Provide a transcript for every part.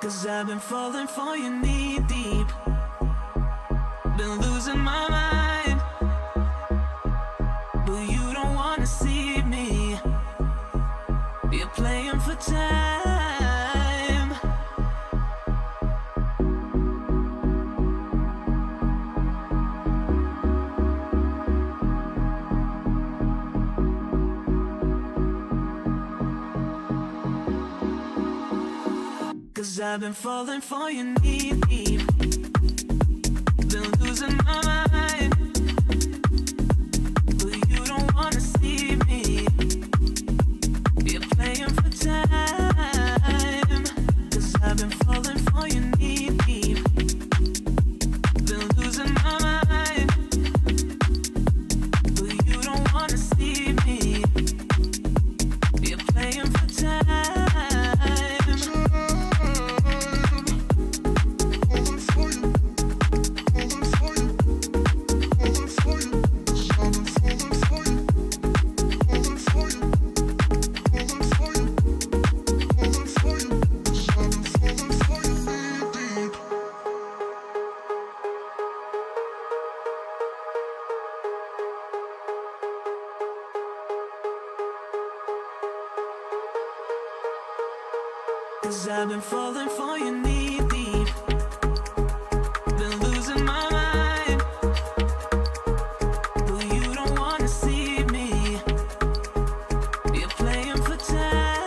'Cause I've been falling for you knee deep, been losing my mind, but you don't wanna see me. You're playing for time. 'Cause I've been falling for you knee deep, been losing my mind, but you don't wanna see me. You're playing for time. 'Cause I've been falling for you knee deep, been losing my mind, but you don't wanna see me. You're playing for time. Cause I've been falling for you knee deep, been losing my mind, but you don't wanna see me. You're playing for time.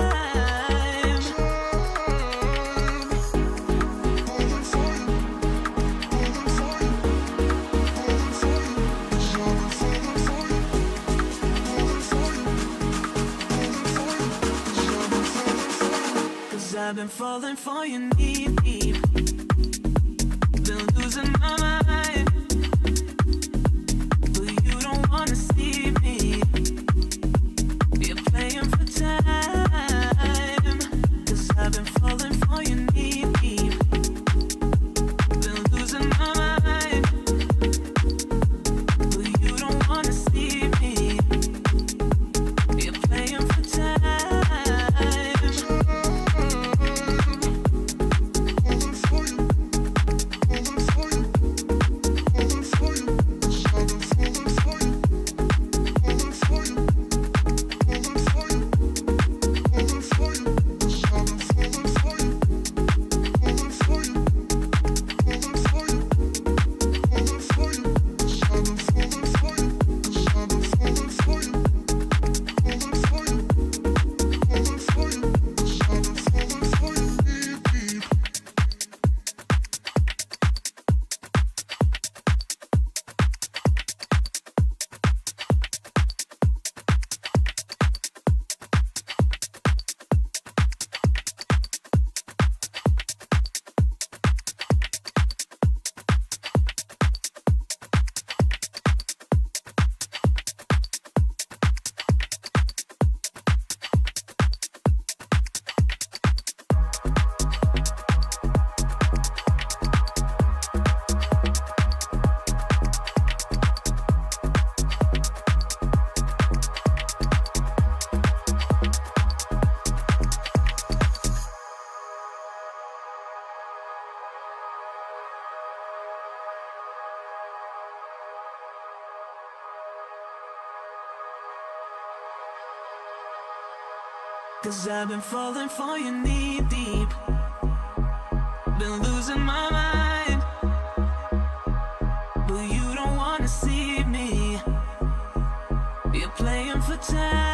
I've been falling for you knee deep, been losing my mind, but you don't wanna see me. You're playing for time. 'Cause I've been falling for you knee deep, been losing my mind, but you don't wanna see me. You're playing for time. Cause I've been falling for you knee deep, been losing my mind, but you don't wanna see me. You're playing for time.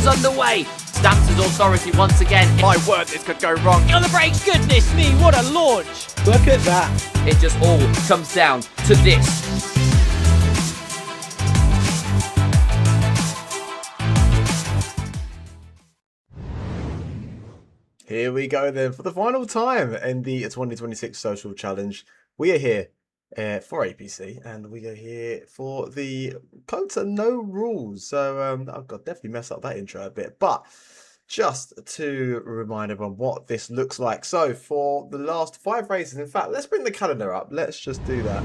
Underway. stamps his authority once again. My word, this could go wrong. On the brakes, goodness me, what a launch! Look at that. It just all comes down to this. Here we go then for the final time in the 2026 Social Challenge. We are here for APC and we are here for the COTA no rules. So I've got definitely messed up that intro a bit, but just to remind everyone what this looks like. So for the last 5 races, in fact, let's bring the calendar up. Let's just do that.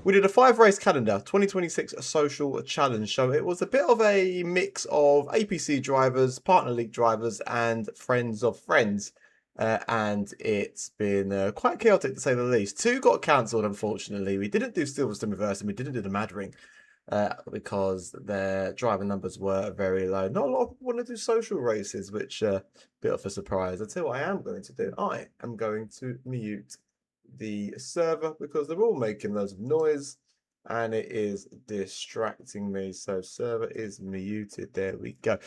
We did a 5-race calendar, 2026 Social Challenge. So it was a bit of a mix of APC drivers, partner league drivers, and friends of friends. And it's been quite chaotic to say the least. 2 got cancelled, unfortunately. We didn't do Silverstone Reverse and we didn't do the Mad Ring because their driver numbers were very low. Not a lot of people want to do social races, which a bit of a surprise. I tell you what I am going to do. I am going to mute the server because they're all making loads of noise and it is distracting me. So server is muted. There we go.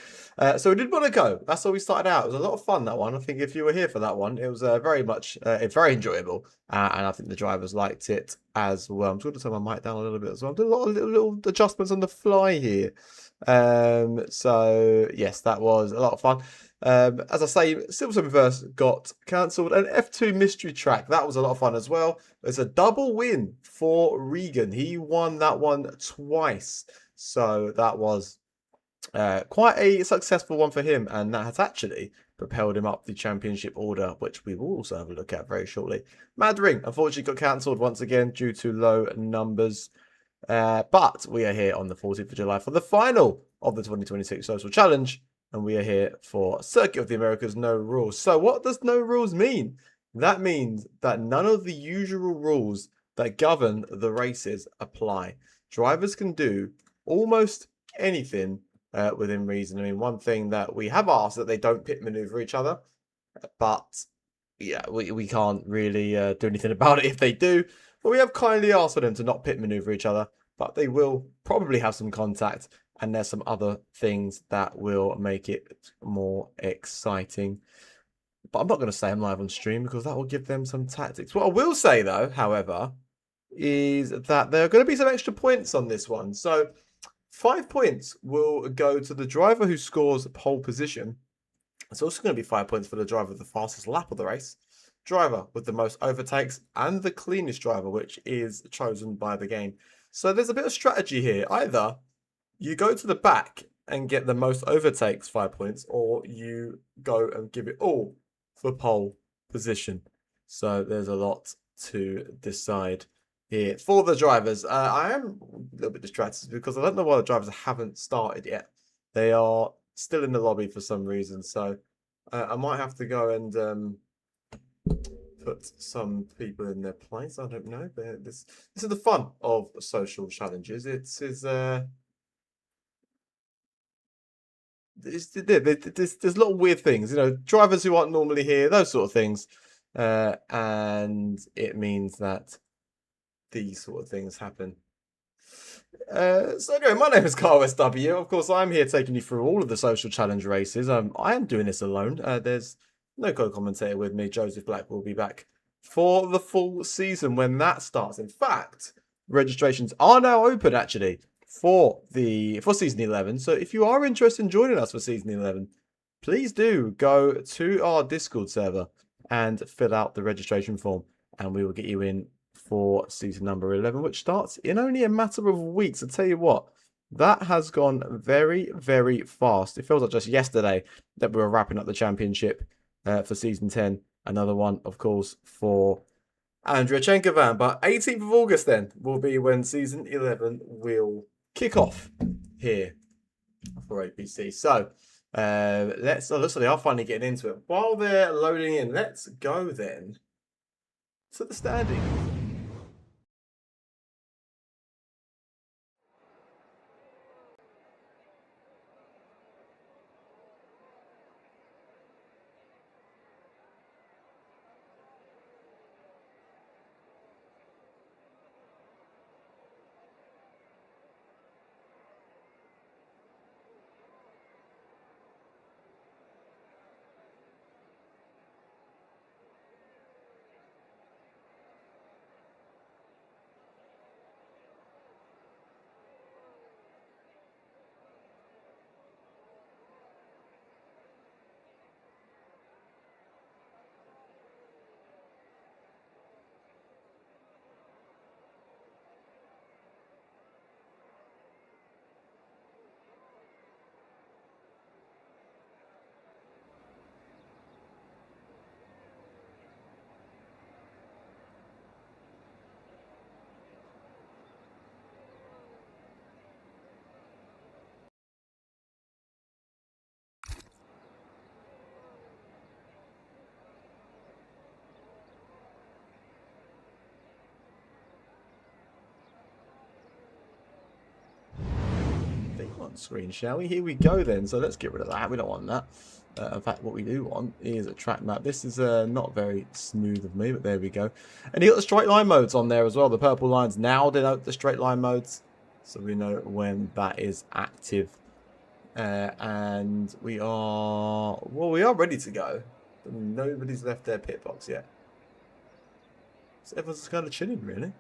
So we did want to go. That's how we started out. It was a lot of fun, that one. I think if you were here for that one, it was very much very enjoyable, and I think the drivers liked it as well. I'm just going to turn my mic down a little bit as well. I'm doing a lot of little adjustments on the fly here. So yes, that was a lot of fun. As I say, Silverstone Reverse got cancelled, and F2 Mystery Track, that was a lot of fun as well. It's a double win for Regan. He won that one twice, so that was quite a successful one for him, and that has actually propelled him up the championship order, which we will also have a look at very shortly. Mad Ring unfortunately got cancelled once again due to low numbers. But we are here on the 14th of July for the final of the 2026 Social Challenge, and we are here for Circuit of the Americas No Rules. So what does no rules mean? That means that none of the usual rules that govern the races apply. Drivers can do almost anything within reason. I mean, one thing that we have asked that they don't pit maneuver each other, but yeah, we can't really do anything about it if they do. But we have kindly asked for them to not pit maneuver each other, but they will probably have some contact, and there's some other things that will make it more exciting. But I'm not going to say I'm live on stream because that will give them some tactics. What I will say, though, however, is that there are going to be some extra points on this one. So 5 points will go to the driver who scores pole position. It's also going to be 5 points for the driver with the fastest lap of the race, driver with the most overtakes, and the cleanest driver, which is chosen by the game. So there's a bit of strategy here. Either you go to the back and get the most overtakes, 5 points, or you go and give it all for pole position. So there's a lot to decide here for the drivers. I am a little bit distracted because I don't know why the drivers haven't started yet. They are still in the lobby for some reason. So I might have to go and put some people in their place. I don't know. This is the fun of social challenges. There's a lot of weird things, you know, drivers who aren't normally here, those sort of things, and it means that these sort of things happen. So anyway, my name is Carl SW. Of course, I'm here taking you through all of the social challenge races. I am doing this alone. There's no co-commentator with me. Joseph Black will be back for the full season when that starts. In fact, registrations are now open actually for season 11. So if you are interested in joining us for season 11, please do go to our Discord server and fill out the registration form, and we will get you in for season number 11, which starts in only a matter of weeks. I tell you what, that has gone very, very fast. It feels like just yesterday that we were wrapping up the championship for season 10. Another one, of course, for Andrea Chenkovan. But 18th of August then will be when season 11 will kick off here for APC. So looks like they are finally getting into it. While they're loading in, let's go then to the standings. on screen, shall we? Here we go then. So let's get rid of that. We don't want that. In fact, what we do want is a track map. This is not very smooth of me, but there we go. And you got the straight line modes on there as well. The purple lines now denote the straight line modes, so we know when that is active. And we are ready to go. Nobody's left their pit box yet, so everyone's just kind of chilling, really.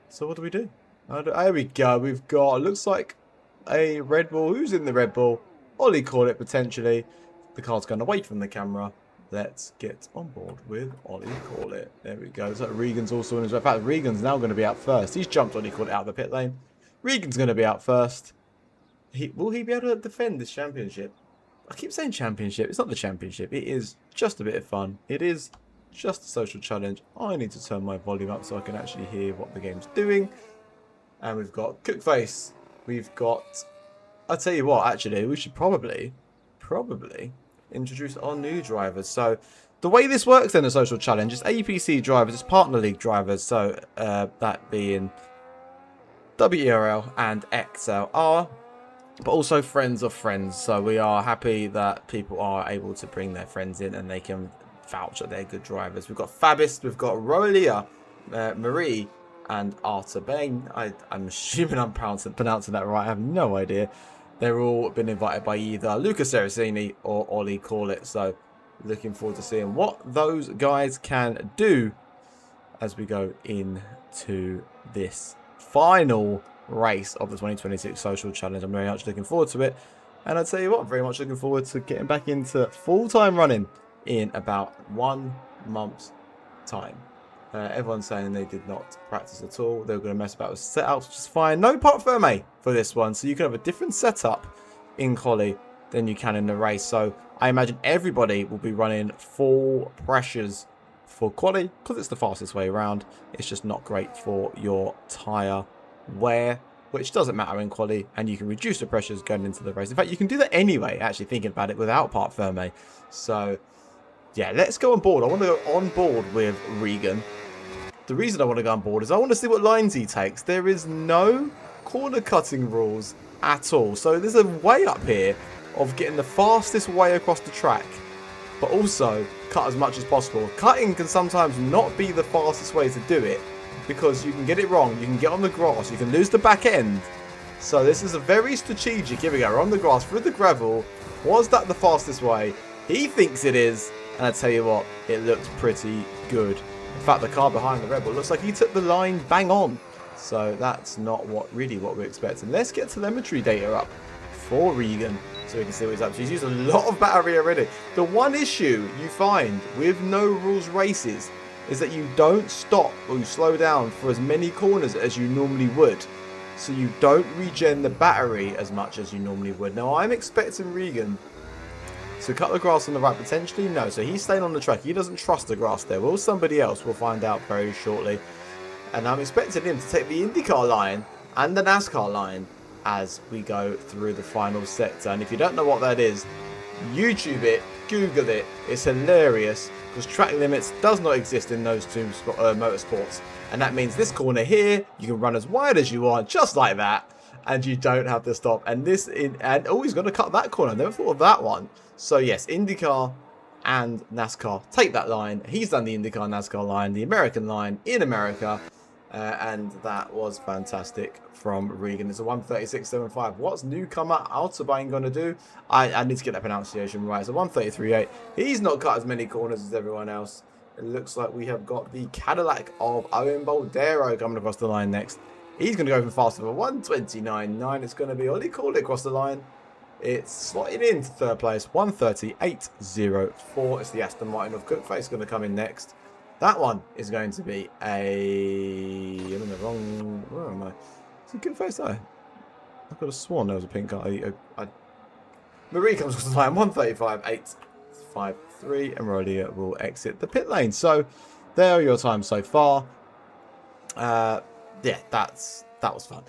So what do we do? There we go. We've got, looks like a Red Bull. Who's in the Red Bull? Ollie call it potentially. The car's going away from the camera. Let's get on board with Ollie call it. There we go. So Regan's also in as well. In fact, Regan's now going to be out first. He's jumped Ollie call it out of the pit lane. Regan's going to be out first. Will he be able to defend this championship? I keep saying championship. It's not the championship. It is just a bit of fun. It is just a social challenge. I need to turn my volume up so I can actually hear what the game's doing. And we've got Cookface. We've got... I'll tell you what, actually, we should probably introduce our new drivers. So the way this works in a social challenge is APC drivers, it's partner league drivers. So that being WRL and XLR, but also friends of friends. So we are happy that people are able to bring their friends in and they can vouch that they're good drivers. We've got Fabist, we've got Rolia, Marie, and Arta Bain. I'm assuming I'm pronouncing that right. I have no idea. They're all been invited by either Luca Seracini or Ollie Call It. So looking forward to seeing what those guys can do as we go into this final race of the 2026 Social Challenge. I'm very much looking forward to it. And I'll tell you what, I'm very much looking forward to getting back into full-time running in about 1 month's time. Everyone's saying they did not practice at all. They were going to mess about with setups, which is fine. No part ferme for this one, so you can have a different setup in quali than you can in the race. So I imagine everybody will be running full pressures for quali because it's the fastest way around. It's just not great for your tyre wear, which doesn't matter in quali, and you can reduce the pressures going into the race. In fact, you can do that anyway, actually thinking about it, without part ferme. So yeah, let's go on board. I want to go on board with Regan. The reason I want to go on board is I want to see what lines he takes. There is no corner cutting rules at all. So there's a way up here of getting the fastest way across the track, but also cut as much as possible. Cutting can sometimes not be the fastest way to do it because you can get it wrong. You can get on the grass. You can lose the back end. So this is a very strategic. Here we go. We're on the grass, through the gravel. Was that the fastest way? He thinks it is. And I tell you what, it looks pretty good. In fact, the car behind the Red Bull looks like he took the line bang on. So that's not really what we're expecting. Let's get telemetry data up for Regan so we can see what he's up to. He's used a lot of battery already. The one issue you find with no rules races is that you don't stop or you slow down for as many corners as you normally would. So you don't regen the battery as much as you normally would. Now, I'm expecting Regan to cut the grass on the right, potentially. No, so he's staying on the track. He doesn't trust the grass there. Will somebody else? We'll find out very shortly. And I'm expecting him to take the IndyCar line and the NASCAR line as we go through the final sector. And if you don't know what that is, YouTube it, Google it. It's hilarious because track limits does not exist in those two motorsports. And that means this corner here, you can run as wide as you want, just like that. And you don't have to stop. And he's going to cut that corner. I never thought of that one. So yes, IndyCar and NASCAR take that line. He's done the IndyCar NASCAR line, the American line in America. And that was fantastic from Regan. It's a 136.75. What's newcomer Autobahn going to do? I need to get that pronunciation right. It's a 133.8. He's not cut as many corners as everyone else. It looks like we have got the Cadillac of Owen Boldero coming across the line next. He's going to go even faster for 129.9. It's going to be Ollie Call It across the line. It's slotted into third place, 138.04. It's the Aston Martin of Cookface going to come in next. That one is going to be a... I'm in the wrong... Where am I? Is it Cookface though? I could have sworn there was a pink car. Marie comes across the line, 135.853. And Rolia will exit the pit lane. So, there are your times so far. Yeah, that was fun.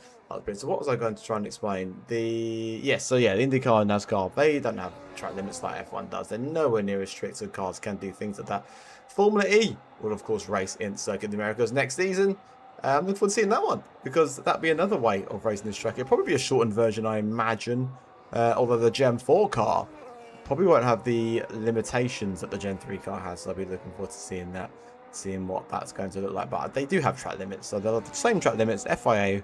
So what was I going to try and explain? The IndyCar and NASCAR, they don't have track limits like F1 does. They're nowhere near as strict, so cars can do things like that. Formula E will, of course, race in Circuit of the Americas next season. I'm looking forward to seeing that one, because that'd be another way of racing this track. It'll probably be a shortened version, I imagine. Although the Gen 4 car probably won't have the limitations that the Gen 3 car has, so I'll be looking forward to seeing that, seeing what that's going to look like. But they do have track limits, so they'll have the same track limits. FIA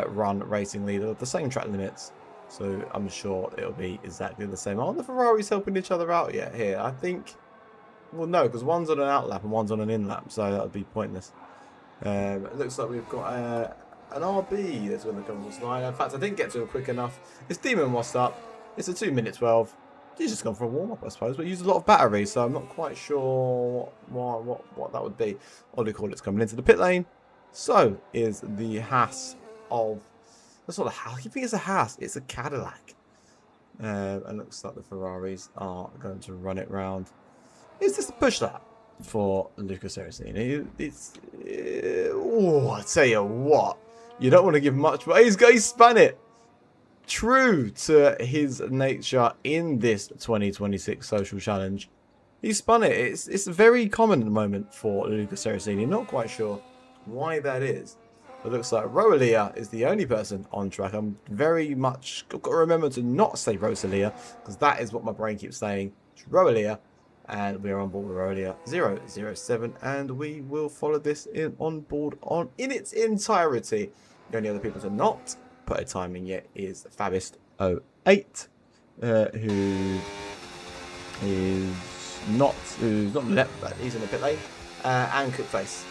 run Racing League, they'll have the same track limits, so I'm sure it'll be exactly the same. Are the Ferraris helping each other out yet here? I think, well, no, because one's on an out lap and one's on an in lap, so that would be pointless. It looks like we've got an RB that's going to come across the line. In fact, I didn't get to it quick enough. It's Demon What's Up. It's a 2:12. He's just gone for a warm-up, I suppose, but used a lot of battery, so I'm not quite sure what that would be. Ollie Corlett's coming into the pit lane. So is the Haas of... That's not a Haas. I think it's a Haas. It's a Cadillac. And looks like the Ferraris are going to run it round. Is this a push lap for Lucas Aracini? I tell you what, you don't want to give much, but he's spun it. True to his nature in this 2026 social challenge, he spun it. It's very common at the moment for Lucas Aracini. Not quite sure why that is. It looks like Rosalia is the only person on track. I'm very much got to remember to not say Rosalia, because that is what my brain keeps saying. It's Rosalia. And we are on board with Rosalia 007, and we will follow this on board in its entirety. The only other people to not put a timing yet is Fabist08, who's not left, but he's in the pit lane, and Cookface,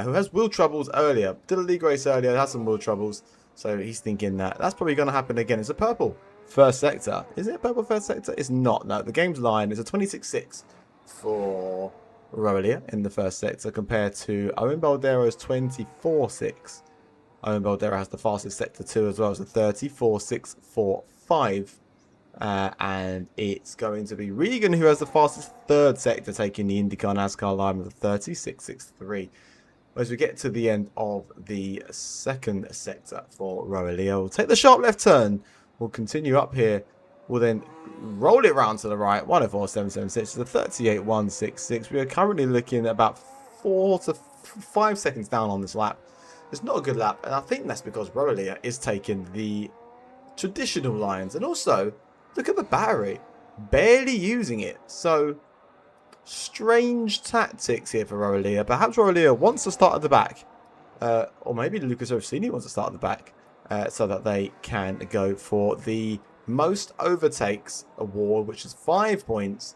who has wheel troubles earlier. Did a league race earlier, had some wheel troubles, so he's thinking that that's probably going to happen again. It's a purple first sector. Is it a purple first sector? It's not. No, the game's line is a 26-6 for Rosalia in the first sector compared to Owen Baldero's 24-6. Owen Baldero has the fastest sector 2 as well as a 34.645. And it's going to be Regan who has the fastest third sector, taking the IndyCar NASCAR line with a 36.63. As we get to the end of the second sector for Rosalia, we'll take the sharp left turn. We'll continue up here. We'll then roll it round to the right. 104.776 is a 38.166. We are currently looking at about 4 to 5 seconds down on this lap. It's not a good lap, and I think that's because Rosalia is taking the traditional lines. And also, look at the battery. Barely using it. So, strange tactics here for Rosalia. Perhaps Rosalia wants to start at the back. Or maybe Lucas Orsini wants to start at the back. So that they can go for the most overtakes award, which is 5 points.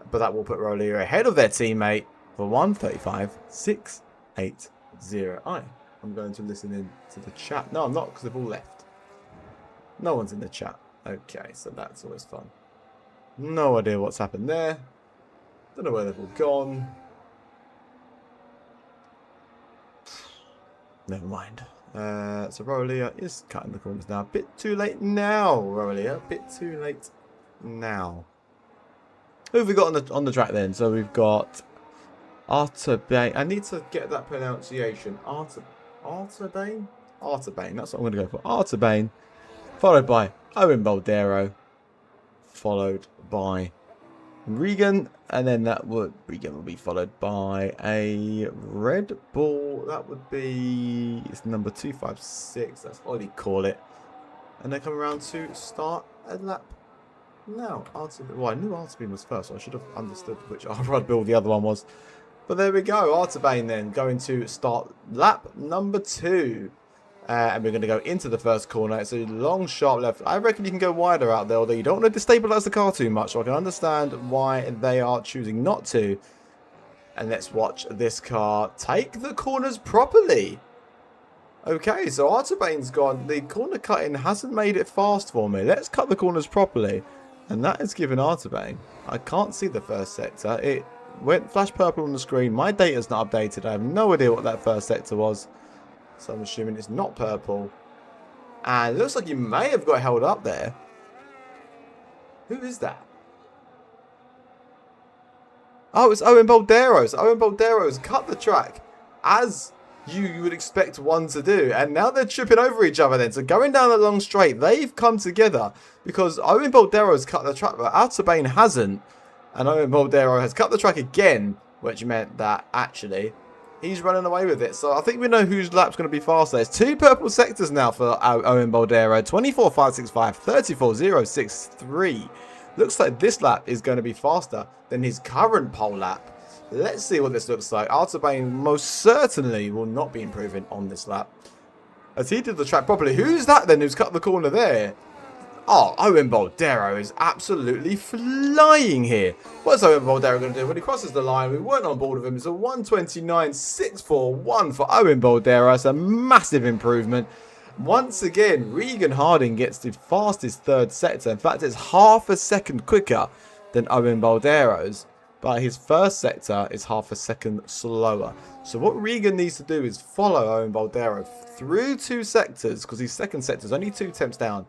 But that will put Rosalia ahead of their teammate for 135.680. I'm going to listen in to the chat. No, I'm not, because they've all left. No one's in the chat. Okay, so that's always fun. No idea what's happened there. Don't know where they've all gone. Never mind. So Rosalia is cutting the corners now. A bit too late now, Rosalia. A bit too late now. Who have we got on the track then? So we've got Artabane. I need to get that pronunciation. Artabane? Artabane. That's what I'm going to go for. Artabane. Followed by Owen Baldero. Followed by Regan. And then Regan will be followed by a Red Bull. That would be, it's number 256. That's Ollie Corlett. And they come around to start a lap now. Well, I knew Artabane was first, so I should have understood which Red Bull the other one was. But there we go. Artabane then going to start lap number 2. And we're going to go into the first corner. It's a long, sharp left. I reckon you can go wider out there, although you don't want to destabilize the car too much. So I can understand why they are choosing not to. And let's watch this car take the corners properly. Okay, so Artabane's gone. The corner cutting hasn't made it fast for me. Let's cut the corners properly. And that is given Artabane. I can't see the first sector. It went flash purple on the screen. My data's not updated. I have no idea what that first sector was. So I'm assuming it's not purple. And it looks like you may have got held up there. Who is that? Oh, it's Owen Baldero. So Owen Baldero's cut the track as you would expect one to do. And now they're tripping over each other then. So going down the long straight, they've come together because Owen Baldero's cut the track, but Artabane hasn't. And Owen Baldero has cut the track again, which meant that actually he's running away with it. So I think we know whose lap's going to be faster. It's 2 purple sectors now for Owen Boldero. 24.565, 34.063. Looks like this lap is going to be faster than his current pole lap. Let's see what this looks like. Artabane most certainly will not be improving on this lap, as he did the track properly. Who's that then who's cut the corner there? Oh, Owen Boldero is absolutely flying here. What's Owen Boldero going to do when he crosses the line? We weren't on board with him. It's a 129.641 for Owen Boldero. It's a massive improvement. Once again, Regan Harding gets the fastest third sector. In fact, it's half a second quicker than Owen Boldero's, but his first sector is half a second slower. So what Regan needs to do is follow Owen Boldero through 2 sectors, because his second sector is only 2 temps down.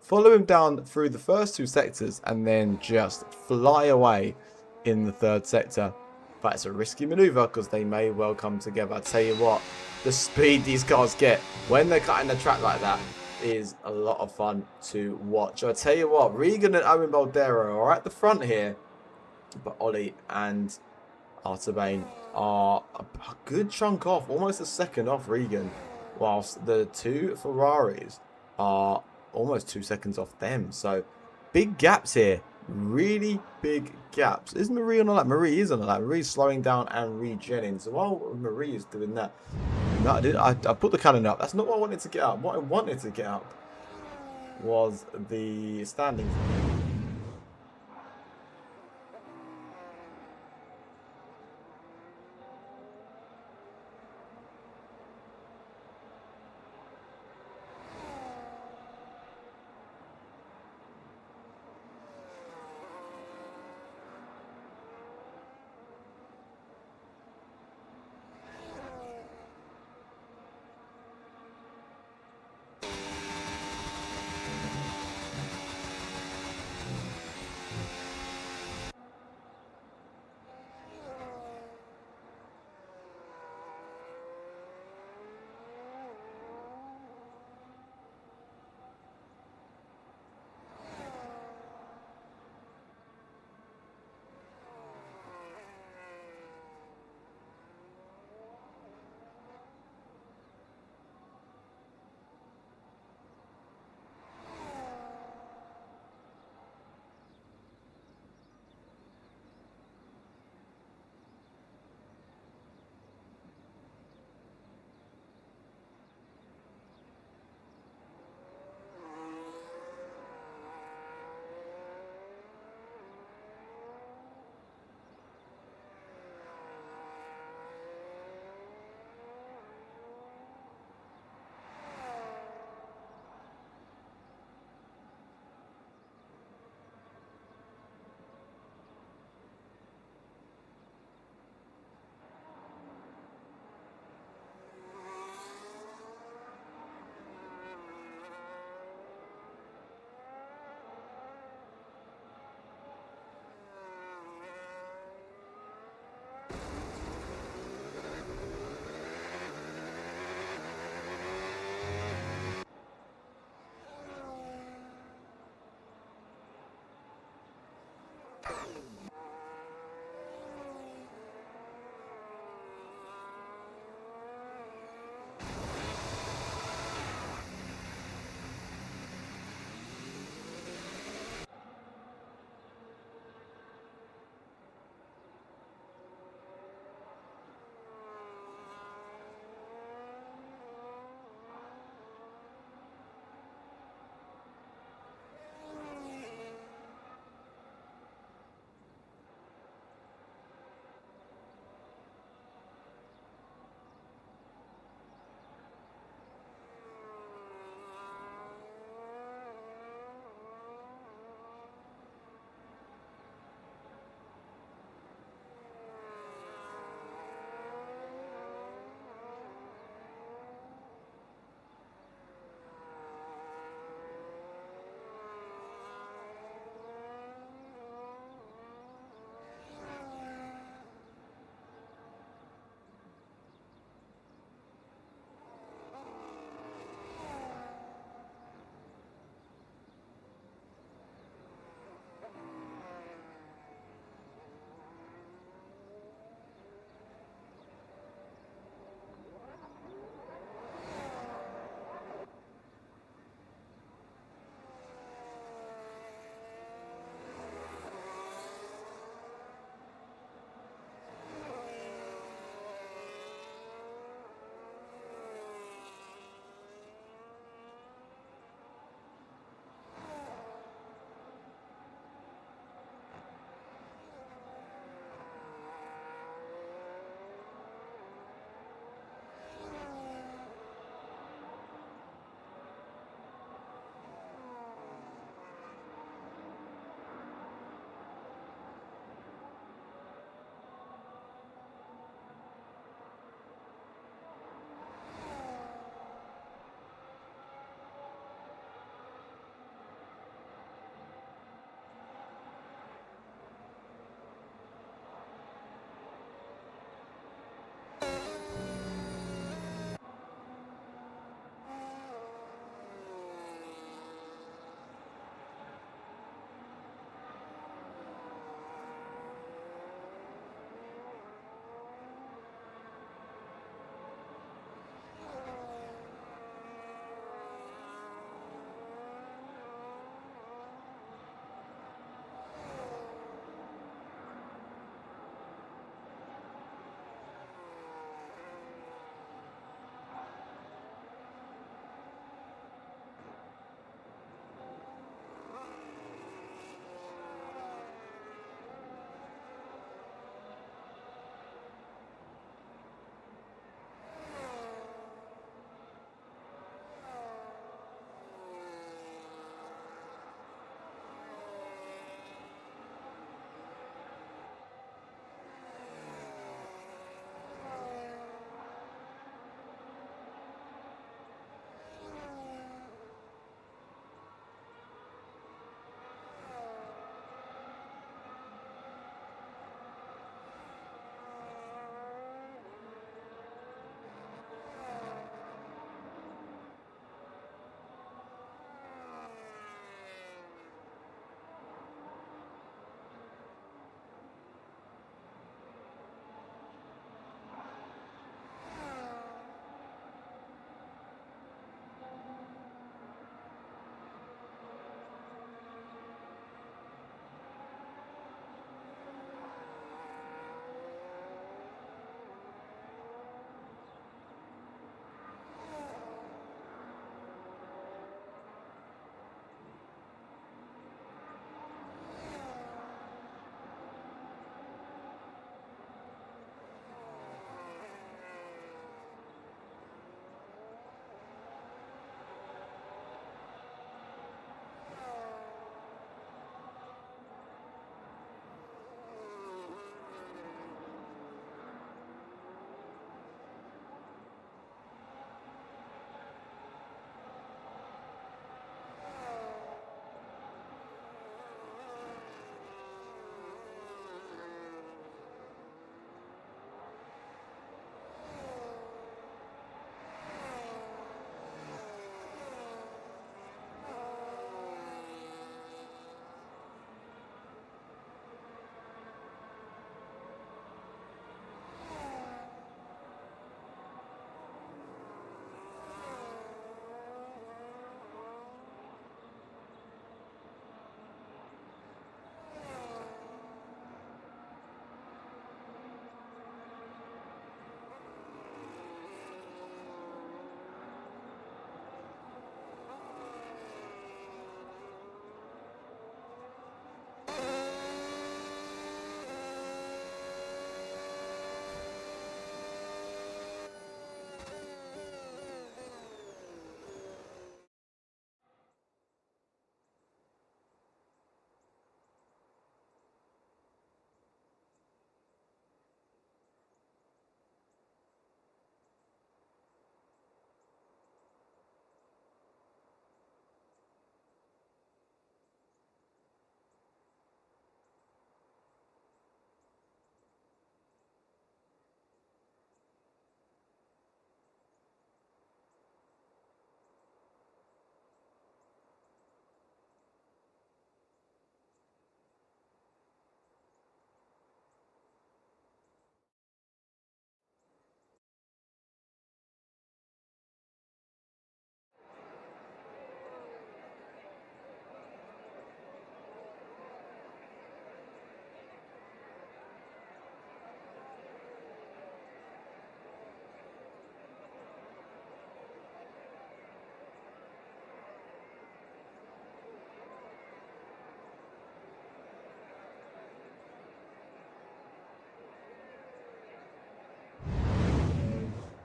Follow him down through the first 2 sectors and then just fly away in the third sector. But it's a risky maneuver because they may well come together. I tell you what, the speed these cars get when they're cutting the track like that is a lot of fun to watch. I tell you what, Regan and Owen Boldero are at the front here, but Ollie and Artabane are a good chunk off, almost a second off Regan, whilst the 2 Ferraris are almost 2 seconds off them. So big gaps here, really big gaps. Is Marie on a lap? Marie is on a lap. Marie's slowing down and regenning. So while Marie is doing that, no, I put the cannon up. That's not what I wanted to get up. What I wanted to get up was the standings.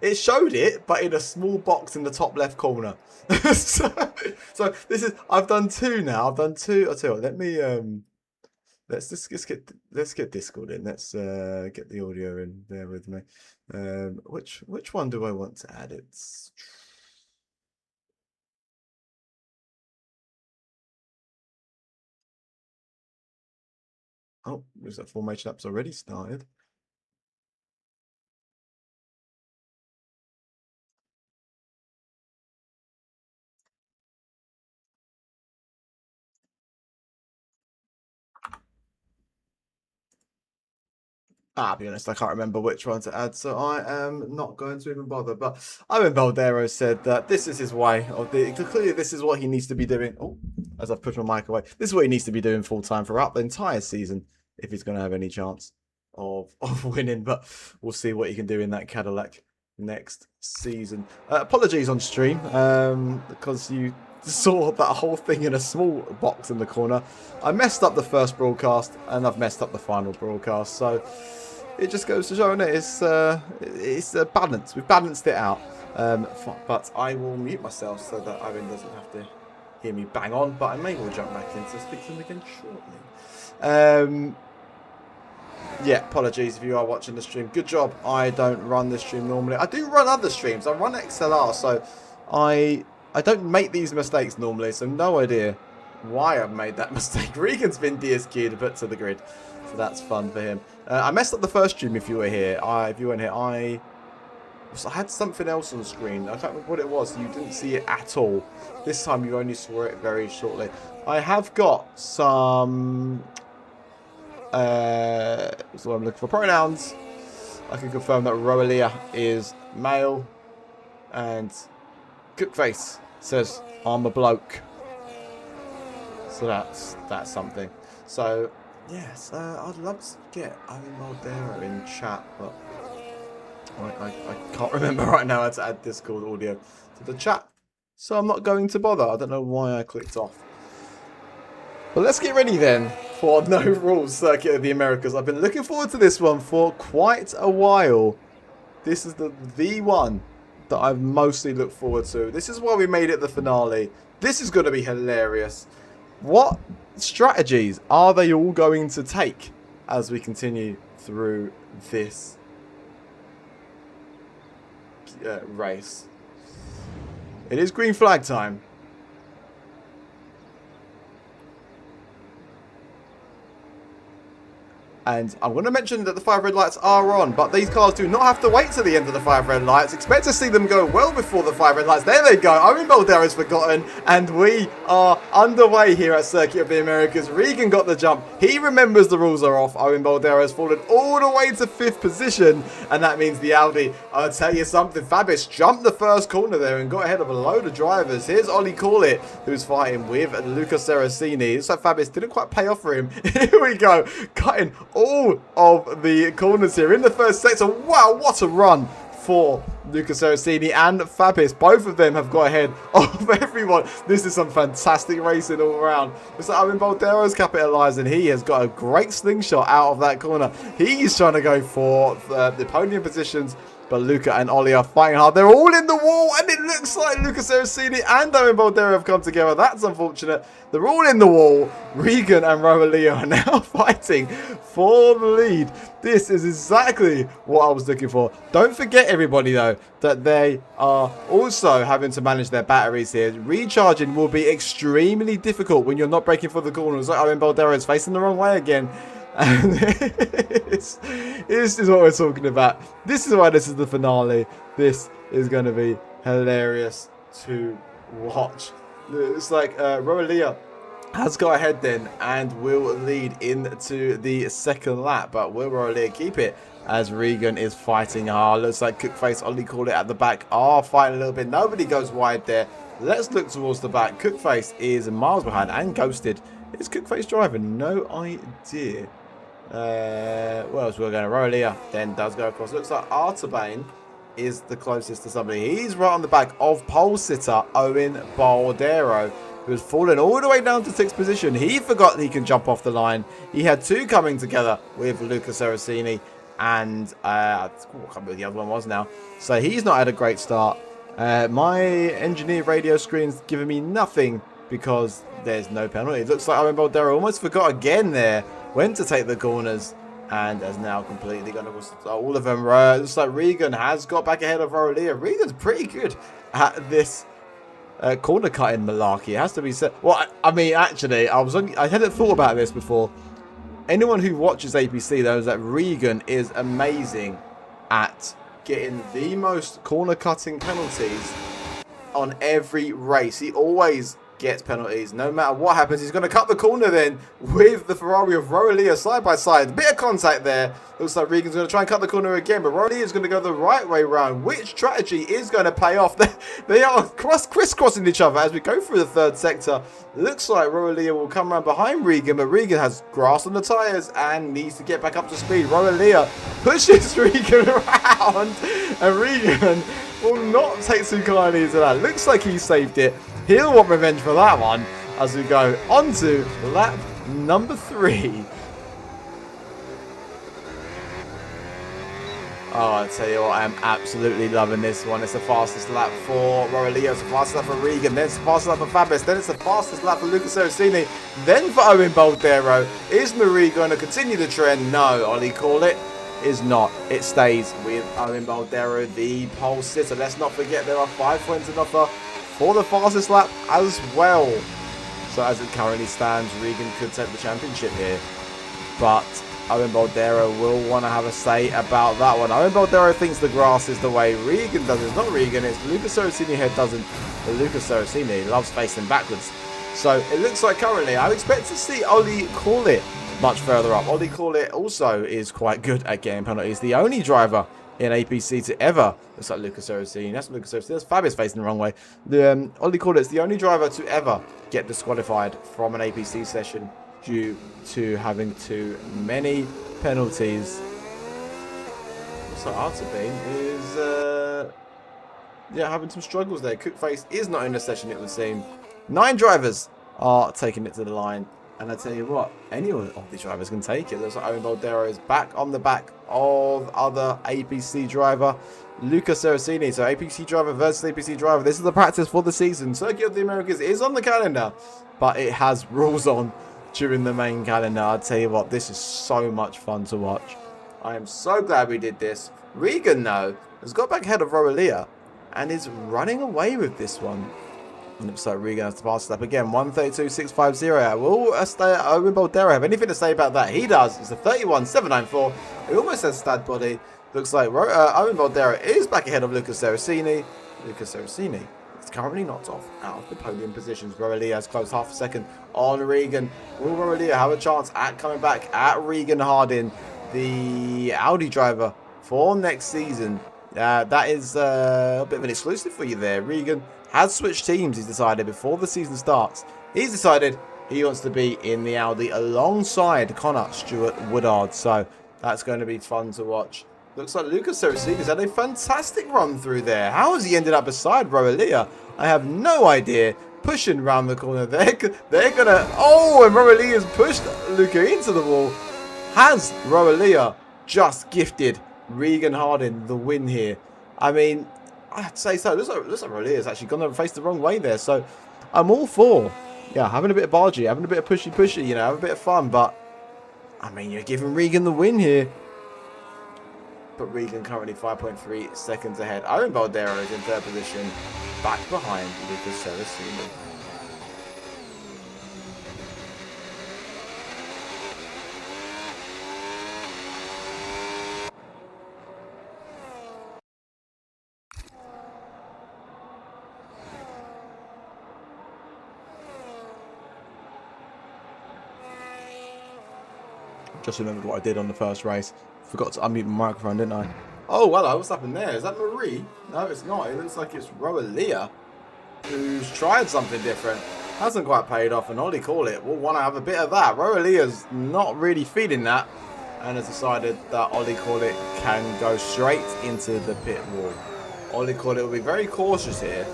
It showed it, but in a small box in the top left corner. so this is, I've done 2 now. I've done 2. I'll tell you what, let me, let's get Discord in. Let's get the audio in. Bear with me. Which one do I want to add? It's oh, there's that formation app's already started. I'll be honest, I can't remember which one to add, so I am not going to even bother. But Owen Baldero said that this is his way. Clearly, this is what he needs to be doing. Oh, as I've pushed my mic away, this is what he needs to be doing full time throughout the entire season if he's going to have any chance of winning. But we'll see what he can do in that Cadillac next season. Apologies on stream because you saw that whole thing in a small box in the corner. I messed up the first broadcast and I've messed up the final broadcast, so it just goes to show, and it's a balance. We've balanced it out. But I will mute myself so that Owen doesn't have to hear me bang on. But I may well jump back in to speak to him again shortly. Yeah, apologies if you are watching the stream. Good job. I don't run the stream normally. I do run other streams. I run XLR, so I don't make these mistakes normally. So no idea why I've made that mistake. Regan's been DSQ'd put to the grid. So that's fun for him. I messed up the first stream if you were here. If you weren't here, I had something else on the screen. I can't remember what it was. You didn't see it at all. This time you only saw it very shortly. I have got some... what's the word I'm looking for? Pronouns. I can confirm that Roelia is male. And Cookface says, I'm a bloke. So that's something. So... yes, I'd love to get Owen Baldero in chat, but I can't remember right now how to add Discord audio to the chat, so I'm not going to bother. I don't know why I clicked off. But let's get ready then for No Rules Circuit of the Americas. I've been looking forward to this one for quite a while. This is the one that I've mostly looked forward to. This is why we made it the finale. This is going to be hilarious. What strategies are they all going to take as we continue through this race? It is green flag time. And I'm going to mention that the 5 red lights are on, but these cars do not have to wait to the end of the 5 red lights. Expect to see them go well before the 5 red lights. There they go. Owen Baldero's forgotten, and we are underway here at Circuit of the Americas. Regan got the jump. He remembers the rules are off. Owen Baldero has fallen all the way to 5th position, and that means the Audi. I'll tell you something. Fabis jumped the first corner there and got ahead of a load of drivers. Here's Ollie Corlett, who's fighting with Luca Seracini. So Fabis didn't quite pay off for him. Here we go. Cutting all of the corners here in the first sector. Wow, what a run for Luca Seracini and Fabis. Both of them have got ahead of everyone. This is some fantastic racing all around. Looks like Owen Baldero's capitalising. He has got a great slingshot out of that corner. He's trying to go for the podium positions. But Luca and Ollie are fighting hard. They're all in the wall, and it looks like Luca Seracini and Owen Baldero have come together. That's unfortunate. They're all in the wall. Regan and Roelia are now fighting for the lead. This is exactly what I was looking for. Don't forget, everybody, though, that they are also having to manage their batteries here. Recharging will be extremely difficult when you're not braking for the corners. Like Owen Baldero is facing the wrong way again. And this is what we're talking about. This is why this is the finale. This is going to be hilarious to watch. It's like Roelia has got ahead then and will lead into the second lap. But will Roelia keep it as Regan is fighting hard? Looks like Cookface, Ollie Corlett at the back are fighting a little bit. Nobody goes wide there. Let's look towards the back. Cookface is miles behind and ghosted. Is Cookface driving? No idea. What else we're going to Roelia then does go across. Looks like Artabane is the closest to somebody. He's right on the back of pole sitter Owen Baldero, who has fallen all the way down to 6th position. He forgot he can jump off the line. He had 2 coming together with Luca Seracini and I can't remember what the other one was now. So he's not had a great start. My engineer radio screen's giving me nothing because there's no penalty. It looks like Owen Baldera almost forgot again there when to take the corners and has now completely gone across all of them. It looks like Regan has got back ahead of Rolia. Regan's pretty good at this corner cutting malarkey. It has to be said. Well, I mean, actually, I hadn't thought about this before. Anyone who watches APC knows that Regan is amazing at getting the most corner cutting penalties on every race. He always gets penalties no matter what happens. He's going to cut the corner then with the Ferrari of Rolia side by side. Bit of contact there. Looks like Regan's going to try and cut the corner again, but Rolia is going to go the right way round. Which strategy is going to pay off? They are crisscrossing each other as we go through the third sector. Looks like Rolia will come around behind Regan, but Regan has grass on the tyres and needs to get back up to speed. Rolia pushes Regan around, and Regan will not take too kindly to that. Looks like he saved it. He'll want revenge for that one as we go on to lap number 3. Oh, I tell you what, I am absolutely loving this one. It's the fastest lap for Rolia, it's the fastest lap for Regan, then it's the fastest lap for Fabis, then it's the fastest lap for Lucas Seracini, then for Owen Baldero. Is Marie going to continue the trend? No, Ollie call it. Is not. It stays with Owen Baldero, the pole sitter. Let's not forget there are 5 points on offer for the fastest lap as well. So as it currently stands, Regan could take the championship here, but Owen Baldero will want to have a say about that one. Owen Baldero thinks the grass is the way. Regan does. It's not Regan, it's Lucas Seracini here doesn't. But Lucas Seracini loves facing backwards. So it looks like currently I would expect to see Ollie call it much further up. Ollie call it also is quite good at getting penalties. The only driver in APC to ever, looks like Lucas Seracini. That's Lucas Seracini. That's Fabius facing the wrong way. The Ollie call it's the only driver to ever get disqualified from an APC session due to having too many penalties. What's that hard to be is yeah, having some struggles there. Cookface is not in the session, it would seem. 9 drivers are taking it to the line. And I tell you what, any of these drivers can take it. Looks like Owen Baldero is back on the back of other APC driver, Lucas Seracini. So APC driver versus APC driver. This is the practice for the season. Circuit of the Americas is on the calendar, but it has rules on during the main calendar. I tell you what, this is so much fun to watch. I am so glad we did this. Regan, though, has got back ahead of Rolia and is running away with this one. And looks like Regan has to pass it up again. 132.650. Will Owen Baldero have anything to say about that? He does. It's a 31.794. He almost has stud body. Looks like Owen Baldero is back ahead of Lucas Seracini. Lucas Seracini is currently knocked off out of the podium positions. Rolia has closed half a second on Regan. Will Rolia have a chance at coming back at Regan Hardin, the Audi driver for next season? That is a bit of an exclusive for you there. Regan has switched teams, he's decided, before the season starts. He's decided he wants to be in the Audi alongside Connor Stewart Woodard. So that's going to be fun to watch. Looks like Lucas Seracini's had a fantastic run through there. How has he ended up beside Rolia? I have no idea. Pushing round the corner. They're going to... Oh, and Rowalia's pushed Luca into the wall. Has Rolia just gifted Regan Hardin the win here? I mean, I'd say so. Looks like Rolia's actually gone and faced the wrong way there. So I'm all for, yeah, having a bit of bargy, having a bit of pushy, you know, have a bit of fun. But, I mean, you're giving Regan the win here. But Regan currently 5.3 seconds ahead. Owen Baldero is in third position, back behind Lucas Seracini. Just remembered what I did on the first race. Forgot to unmute my microphone, didn't I? Oh, hello, what's happened there? Is that Marie? No, it's not. It looks like it's Rolia who's tried something different. Hasn't quite paid off, and Ollie call it. We'll want to have a bit of that. Rolia's not really feeding that and has decided that Ollie call it can go straight into the pit wall. Ollie call it will be very cautious here.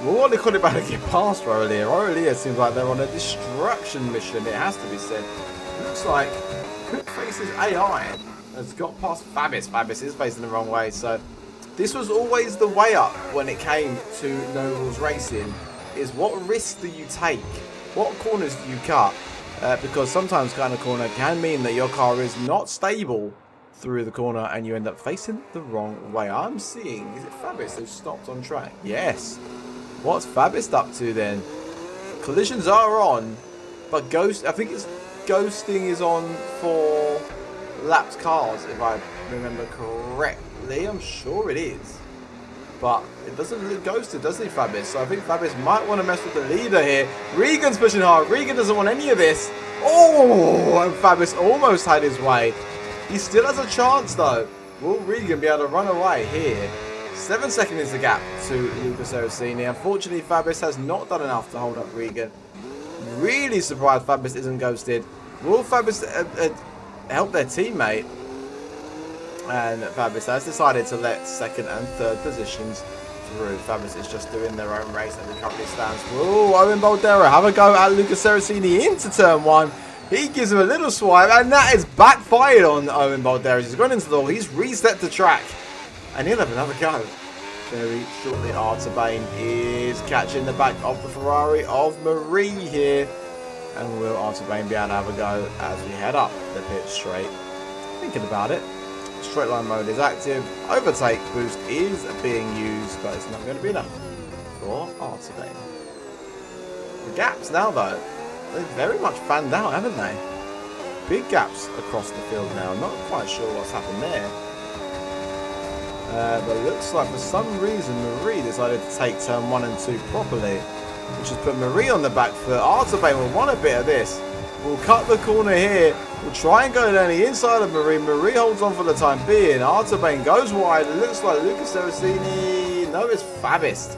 Well, Ollie call it about to get past Rolia. Rolia seems like they're on a destruction mission, it has to be said. Looks like Cook faces AI. Has got past Fabis. Fabis is facing the wrong way, so this was always the way up when it came to no rules racing, is what risks do you take? What corners do you cut? Because sometimes kind of corner can mean that your car is not stable through the corner and you end up facing the wrong way. I'm seeing, is it Fabis who stopped on track? Yes. What's Fabis up to then? Collisions are on, but I think it's ghosting is on for lapped cars, if I remember correctly. I'm sure it is. But it doesn't look ghosted, does it, Fabis? So I think Fabis might want to mess with the leader here. Regan's pushing hard. Regan doesn't want any of this. Oh, and Fabis almost had his way. He still has a chance, though. Will Regan be able to run away here? 7 seconds is the gap to Lucas Erosini. Unfortunately, Fabis has not done enough to hold up Regan. Really surprised Fabis isn't ghosted. Will Fabis help their teammate? And Fabis has decided to let second and third positions through. Fabis is just doing their own race and he currently stands. Oh, Owen Boldero have a go at Lucas Erosini into turn one. He gives him a little swipe and that is backfired on Owen Boldero. He's gone into the wall. He's reset the track. And he'll have another go. Very shortly, Artabane is catching the back of the Ferrari of Marie here. And will Artabane be able to have a go as we head up the pit straight? Thinking about it. Straight line mode is active. Overtake boost is being used, but it's not going to be enough for Artabane. The gaps now, though, they've very much fanned out, haven't they? Big gaps across the field now. Not quite sure what's happened there. But it looks like for some reason Marie decided to take turn 1 and 2 properly, which has put Marie on the back foot. Artabane will want a bit of this. We'll cut the corner here. We'll try and go down the inside of Marie. Marie holds on for the time being. Artabane goes wide. It looks like Lucas Erosini. No, it's Fabis,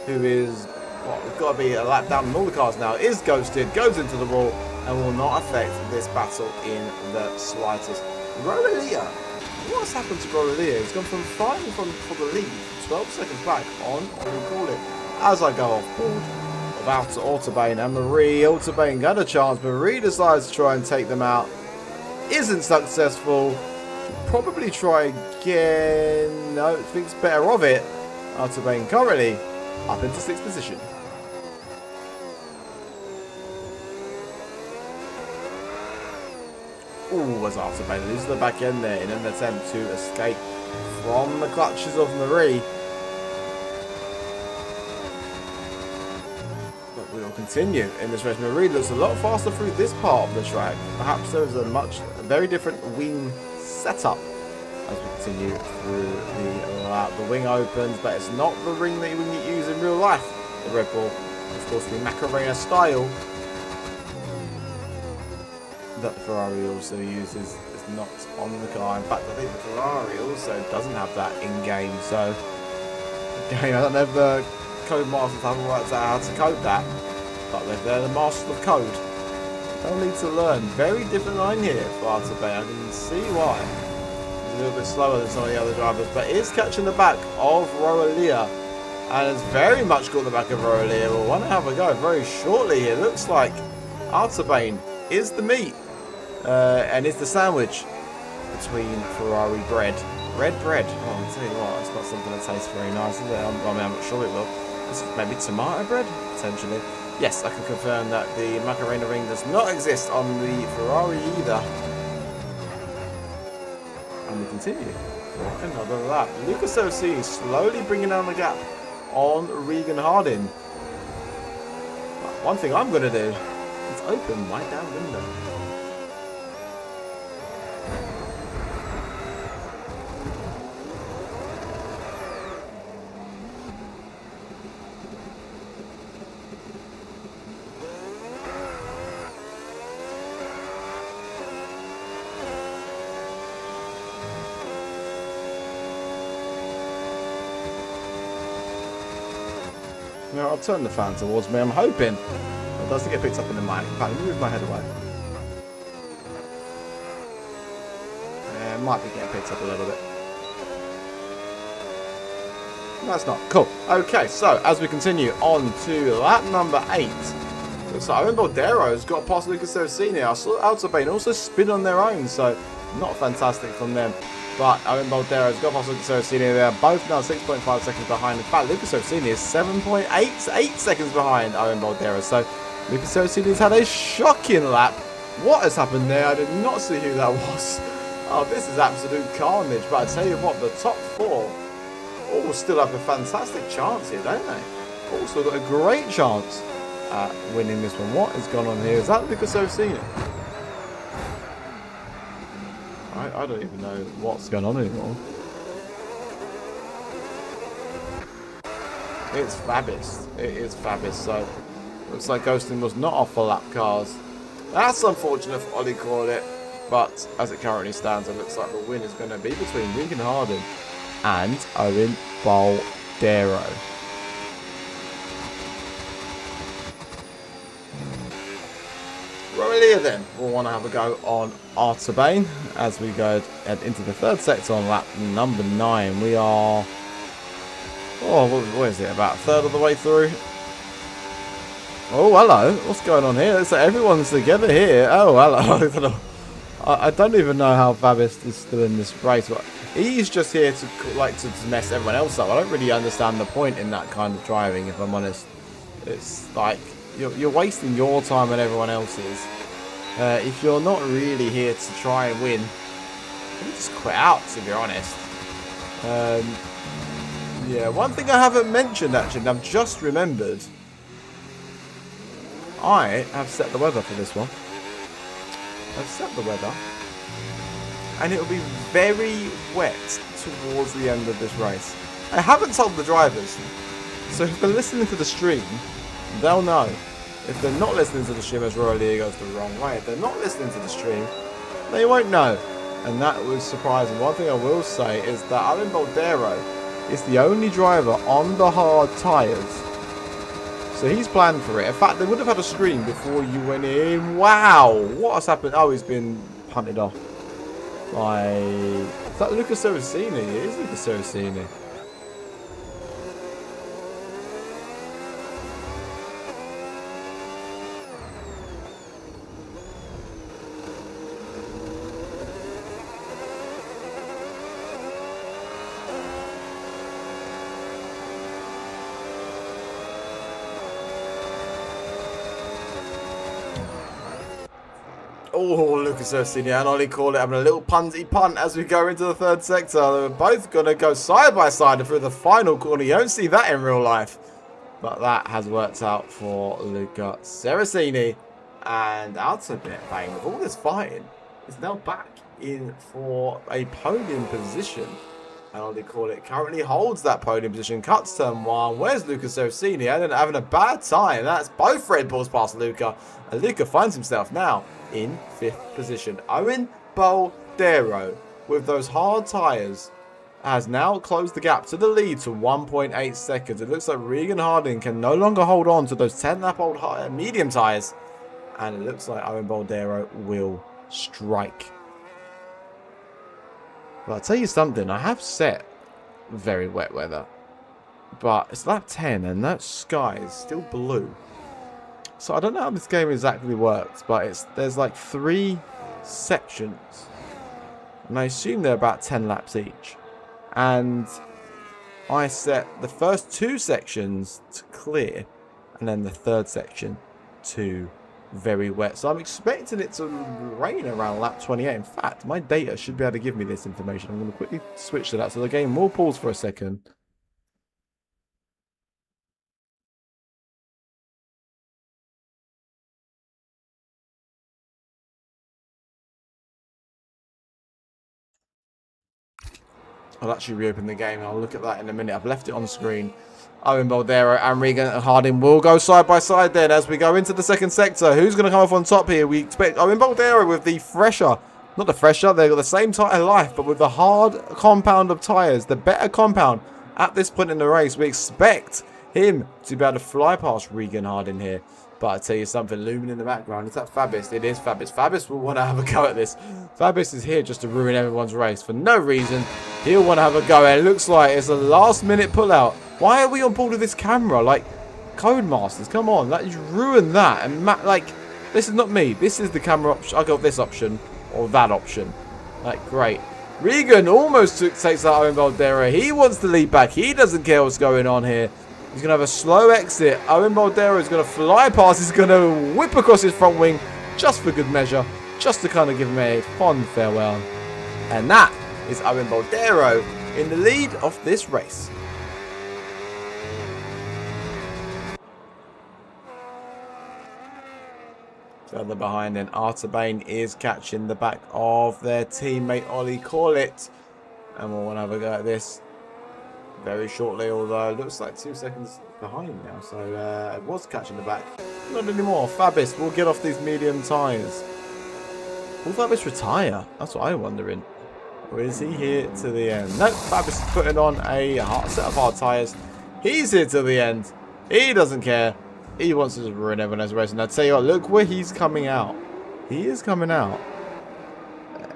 who is, well, we've got to be a lap down in all the cars now. Is ghosted, goes into the wall, and will not affect this battle in the slightest. Roelia. What's happened to Roelia? He's gone from fighting for the lead, 12 seconds back on, what do we call it, as I go off board. About to Artabane and Marie. Artabane got a chance. Marie decides to try and take them out. Isn't successful. Probably try again. No, thinks better of it. Artabane currently up into 6th position. Ooh, as Artabane loses the back end there in an attempt to escape from the clutches of Marie. But we will continue in this race. Marie looks a lot faster through this part of the track. Perhaps there is a very different wing setup as we continue through the lap. The wing opens, but it's not the ring that you would use in real life. The Red Bull, of course, the Macarena style that the Ferrari also uses is not on the car. In fact, I think the Ferrari also doesn't have that in-game. So, again, I don't know if the code masters haven't worked out how to code that, but they're the masters of code. They'll need to learn. Very different line here for Artabane. I can see why. He's a little bit slower than some of the other drivers, but is catching the back of Roelia. And has very much got the back of Roelia. We'll want to have a go very shortly here. Looks like Artabane is the meat. And it's the sandwich between Ferrari bread. Red bread. Oh, I'll tell you what, it's not something that tastes very nice, is it? I mean, I'm not sure it will. This is maybe tomato bread, potentially. Yes, I can confirm that the Macarena ring does not exist on the Ferrari either. And we continue for another lap. Lucas Erosini slowly bringing down the gap on Regan Harding. But one thing I'm going to do is open my damn window. Now I'll turn the fan towards me. I'm hoping it doesn't get picked up in the mic. In fact, let me move my head away. It might be getting picked up a little bit. No, it's not. Cool. Okay, so as we continue on to lap number 8 So Owen Baldero's got past Lucas Serafini. I saw Autobahn also spin on their own, so not fantastic from them. But Owen Baldero's got past Lucas Serafini. They're both now 6.5 seconds behind. In fact, Lucas Serafini is 7.8 seconds behind Owen Baldero. So Lucas Serafini's had a shocking lap. What has happened there? I did not see who that was. Oh, this is absolute carnage. But I tell you what, the top four all still have a fantastic chance here, don't they? All still got a great chance at winning this one. What has gone on here? Is that Lucas Serafini? I don't even know what's going on anymore. It's Fabis. It is Fabis. So looks like Ghosting was not off for lap cars. That's unfortunate for Ollie Corlett. But as it currently stands, it looks like the win is going to be between Regan Harding and Owen Baldero. Roelia then will want to have a go on Artabain as we go into the third sector on lap number 9. We are, what is it, about a third of the way through? Oh, hello. What's going on here? Looks like everyone's together here. Oh, hello. I don't even know how Fabis is still in this race. But he's just here to mess everyone else up. I don't really understand the point in that kind of driving, if I'm honest. It's like you're wasting your time and everyone else's. If you're not really here to try and win, you just quit out, to be honest. Yeah, one thing I haven't mentioned actually, and I've just remembered, I have set the weather for this one. I've set the weather, and it will be very wet towards the end of this race. I haven't told the drivers, so if they're listening to the stream, they'll know. If they're not listening to the stream, as Roelia goes the wrong way, if they're not listening to the stream, they won't know. And that was surprising. One thing I will say is that Owen Baldero is the only driver on the hard tyres. So he's planned for it. In fact, they would have had a screen before you went in. Wow! What has happened? Oh, he's been punted off by... Is that Lucas Serafini? It is Lucas Serafini. Oh, Lucas Serafini and Ollie Corlett having a little punty punt as we go into the third sector. They're both going to go side by side through the final corner. You don't see that in real life. But that has worked out for Lucas Serafini. And Autobahn, with all this fighting, is now back in for a podium position. And Ollie Corlett currently holds that podium position. Cuts turn 1. Where's Lucas Serafini? And having a bad time. That's both Red Bulls past Luca. And Luca finds himself now in 5th position. Owen Baldero, with those hard tyres, has now closed the gap to the lead to 1.8 seconds. It looks like Regan Harding can no longer hold on to those 10-lap-old medium tyres. And it looks like Owen Baldero will strike. Well, I'll tell you something. I have set very wet weather. But it's lap 10 and that sky is still blue. So I don't know how this game exactly works, but there's like 3 sections. And I assume they're about 10 laps each. And I set the first 2 sections to clear. And then the 3rd section to very wet. So I'm expecting it to rain around lap 28. In fact, my data should be able to give me this information. I'm going to quickly switch to that. So the game will pause for a second. I'll actually reopen the game and I'll look at that in a minute. I've left it on screen. Owen Baldero and Regan Harding will go side by side then as we go into the second sector. Who's going to come off on top here? We expect Owen Baldero with the fresher. Not the fresher, they've got the same tyre life, but with the hard compound of tyres, the better compound at this point in the race. We expect him to be able to fly past Regan Harding here. But I tell you something, looming in the background, is that Fabis? It is Fabis. Fabis will want to have a go at this. Fabis is here just to ruin everyone's race for no reason. He'll want to have a go. And it looks like it's a last minute pullout. Why are we on board with this camera? Like, Codemasters, come on. Like, you ruined that. And, like, this is not me. This is the camera option. I got this option or that option. Like, great. Regan almost takes out Owen Baldera. He wants to lead back. He doesn't care what's going on here. He's going to have a slow exit. Owen Baldera is going to fly past. He's going to whip across his front wing just for good measure. Just to kind of give him a fond farewell. And that is Owen Baldera in the lead of this race. Further behind, then Artabane is catching the back of their teammate Ollie Corlett. And we'll want to have a go at this very shortly, although it looks like 2 seconds behind now. So it was catching the back. Not anymore. Fabis will get off these medium tyres. Will Fabis retire? That's what I'm wondering. Or is he here to the end? No, Fabis is putting on a set of hard tyres. He's here to the end. He doesn't care. He wants to ruin everyone else's race. And I tell you what, look where he's coming out. He is coming out.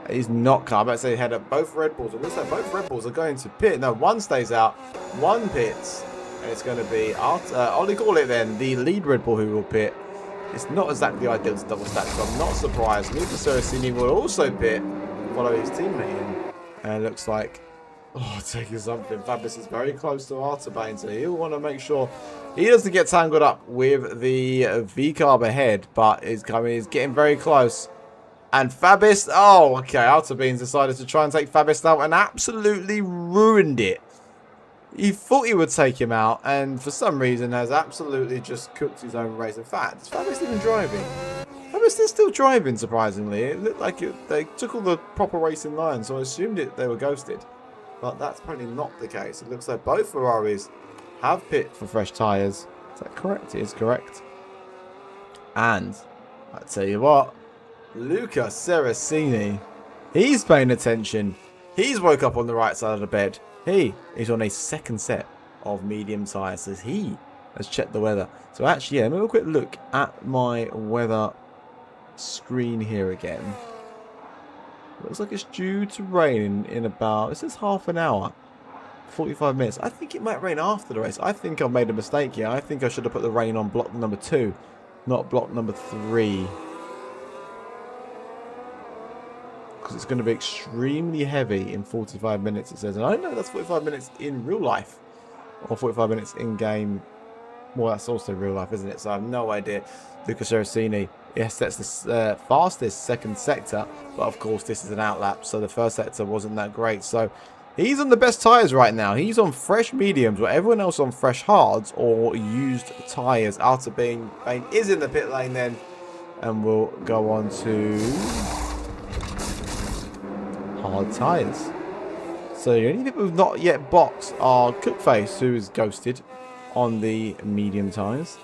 He's not coming. I'm about to say ahead of both Red Bulls. It looks like both Red Bulls are going to pit. No, one stays out, one pits. And it's going to be Ollie Corlett then, the lead Red Bull who will pit. It's not exactly ideal to double stack, so I'm not surprised. Lucas Saracini will also pit, follow his teammate in. And it looks like, oh, taking something. Fabis is very close to Artabane, so he'll want to make sure he doesn't get tangled up with the V-carb ahead, but he's getting very close. And Fabis, oh, okay, Artabane's decided to try and take Fabis out and absolutely ruined it. He thought he would take him out, and for some reason has absolutely just cooked his own race. In fact, is Fabis even driving? Fabis is still driving, surprisingly. It looked like they took all the proper racing lines, so I assumed they were ghosted. But that's apparently not the case. It looks like both Ferraris have pit for fresh tyres. Is that correct? It is correct. And I tell you what, Luca Saracini, he's paying attention. He's woke up on the right side of the bed. He is on a second set of medium tyres as he has checked the weather. So actually, yeah, let me have a quick look at my weather screen here again. Looks like it's due to rain in about, it says half an hour, 45 minutes. I think it might rain after the race. I think I've made a mistake here. I think I should have put the rain on block number 2, not block number 3. Because it's going to be extremely heavy in 45 minutes, it says. And I know that's 45 minutes in real life. Or 45 minutes in game. Well, that's also real life, isn't it? So I have no idea. Lucas Saracini, yes, that's the fastest second sector. But of course, this is an outlap. So the first sector wasn't that great. So he's on the best tyres right now. He's on fresh mediums, where everyone else on fresh hards or used tyres. Artabane is in the pit lane then. And we'll go on to hard tyres. So the only people who've not yet boxed are Cookface, who is ghosted on the medium tyres,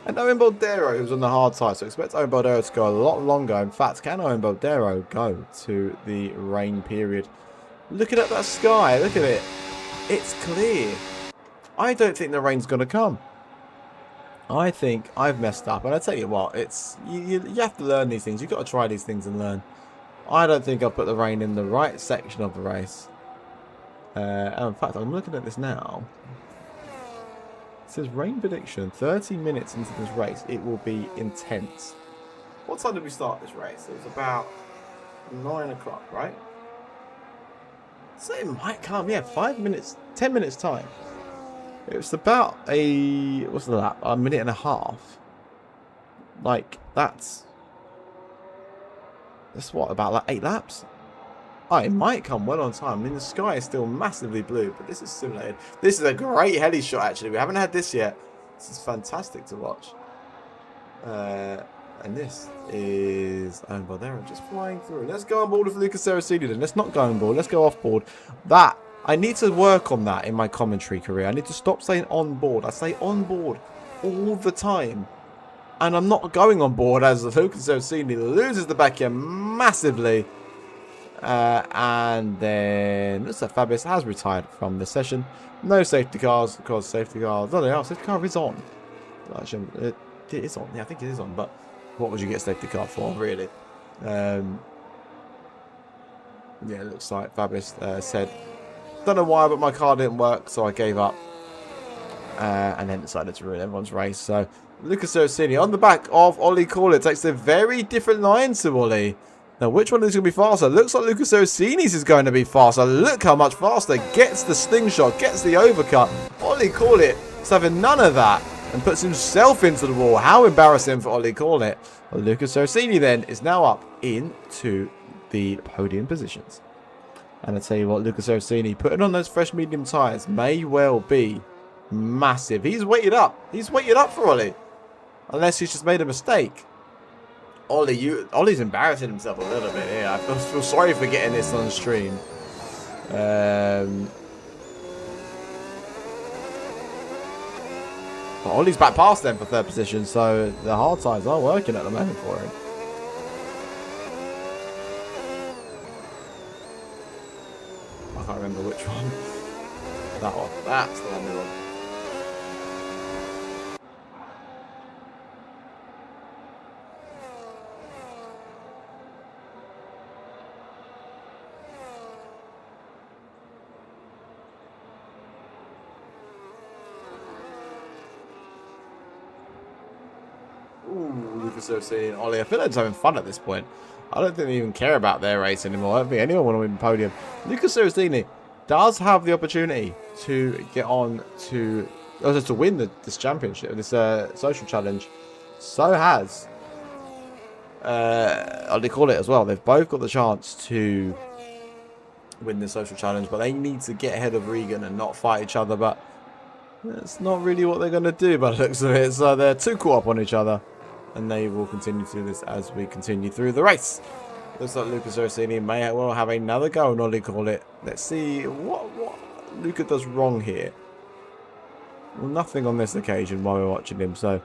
and Owen Baldera, who's on the hard tyres. So expect Owen Baldera to go a lot longer. In fact, can Owen Baldera go to the rain period? Looking at that sky, look at it. It's clear. I don't think the rain's going to come. I think I've messed up. And I tell you what, it's you have to learn these things. You've got to try these things and learn. I don't think I've put the rain in the right section of the race. And in fact, I'm looking at this now. It says rain prediction, 30 minutes into this race, it will be intense. What time did we start this race? It was about 9 o'clock, right? So it might come, yeah, 5 minutes, 10 minutes time. It was about what's the lap? A minute and a half. Like, that's what, about like 8 laps? Oh, it might come well on time. I mean, the sky is still massively blue, but this is simulated. This is a great heli shot, actually. We haven't had this yet. This is fantastic to watch. And this is Owen Baldera just flying through. Let's go on board with Lucas Saracini then. Let's not go on board. Let's go off board. That, I need to work on that in my commentary career. I need to stop saying on board. I say on board all the time. And I'm not going on board as Lucas Saracini loses the back end massively. And then looks like Fabius has retired from the session. No safety cars, because safety cars. Oh, no, safety car is on. Actually, it is on. Yeah, I think it is on. But what would you get safety car for, really? Yeah, it looks like Fabius said, don't know why, but my car didn't work, so I gave up. and then decided to ruin everyone's race. So Lucas Orsini on the back of Ollie Call It takes a very different line to Ollie. Now, which one is going to be faster? Looks like Lucas Orsini's is going to be faster. Look how much faster. Gets the slingshot, gets the overcut. Ollie Call It is having none of that and puts himself into the wall. How embarrassing for Ollie Call It. Well, Lucas Orsini then is now up into the podium positions. And I tell you what, Lucas Orsini putting on those fresh medium tyres may well be massive. He's waited up. He's waited up for Ollie. Unless he's just made a mistake. Ollie's embarrassing himself a little bit here. I feel sorry for getting this on stream. But Ollie's back past them for third position, so the hard tyres are working at the moment for him. I can't remember which one. That one. That's the one we want. Lucas Orsini and Ollie. I feel like they're having fun at this point. I don't think they even care about their race anymore. I don't think anyone want to win the podium. Lucas Orsini does have the opportunity to get on to win this championship, this social challenge. So has Ollie Call It as well. They've both got the chance to win the social challenge, but they need to get ahead of Regan and not fight each other. But that's not really what they're going to do by the looks of it. So they're too caught up on each other. And they will continue to do this as we continue through the race. Looks like Lucas Orsini may well have another go on Ollie Call It. Let's see what Luca does wrong here. Well, nothing on this occasion while we're watching him. So,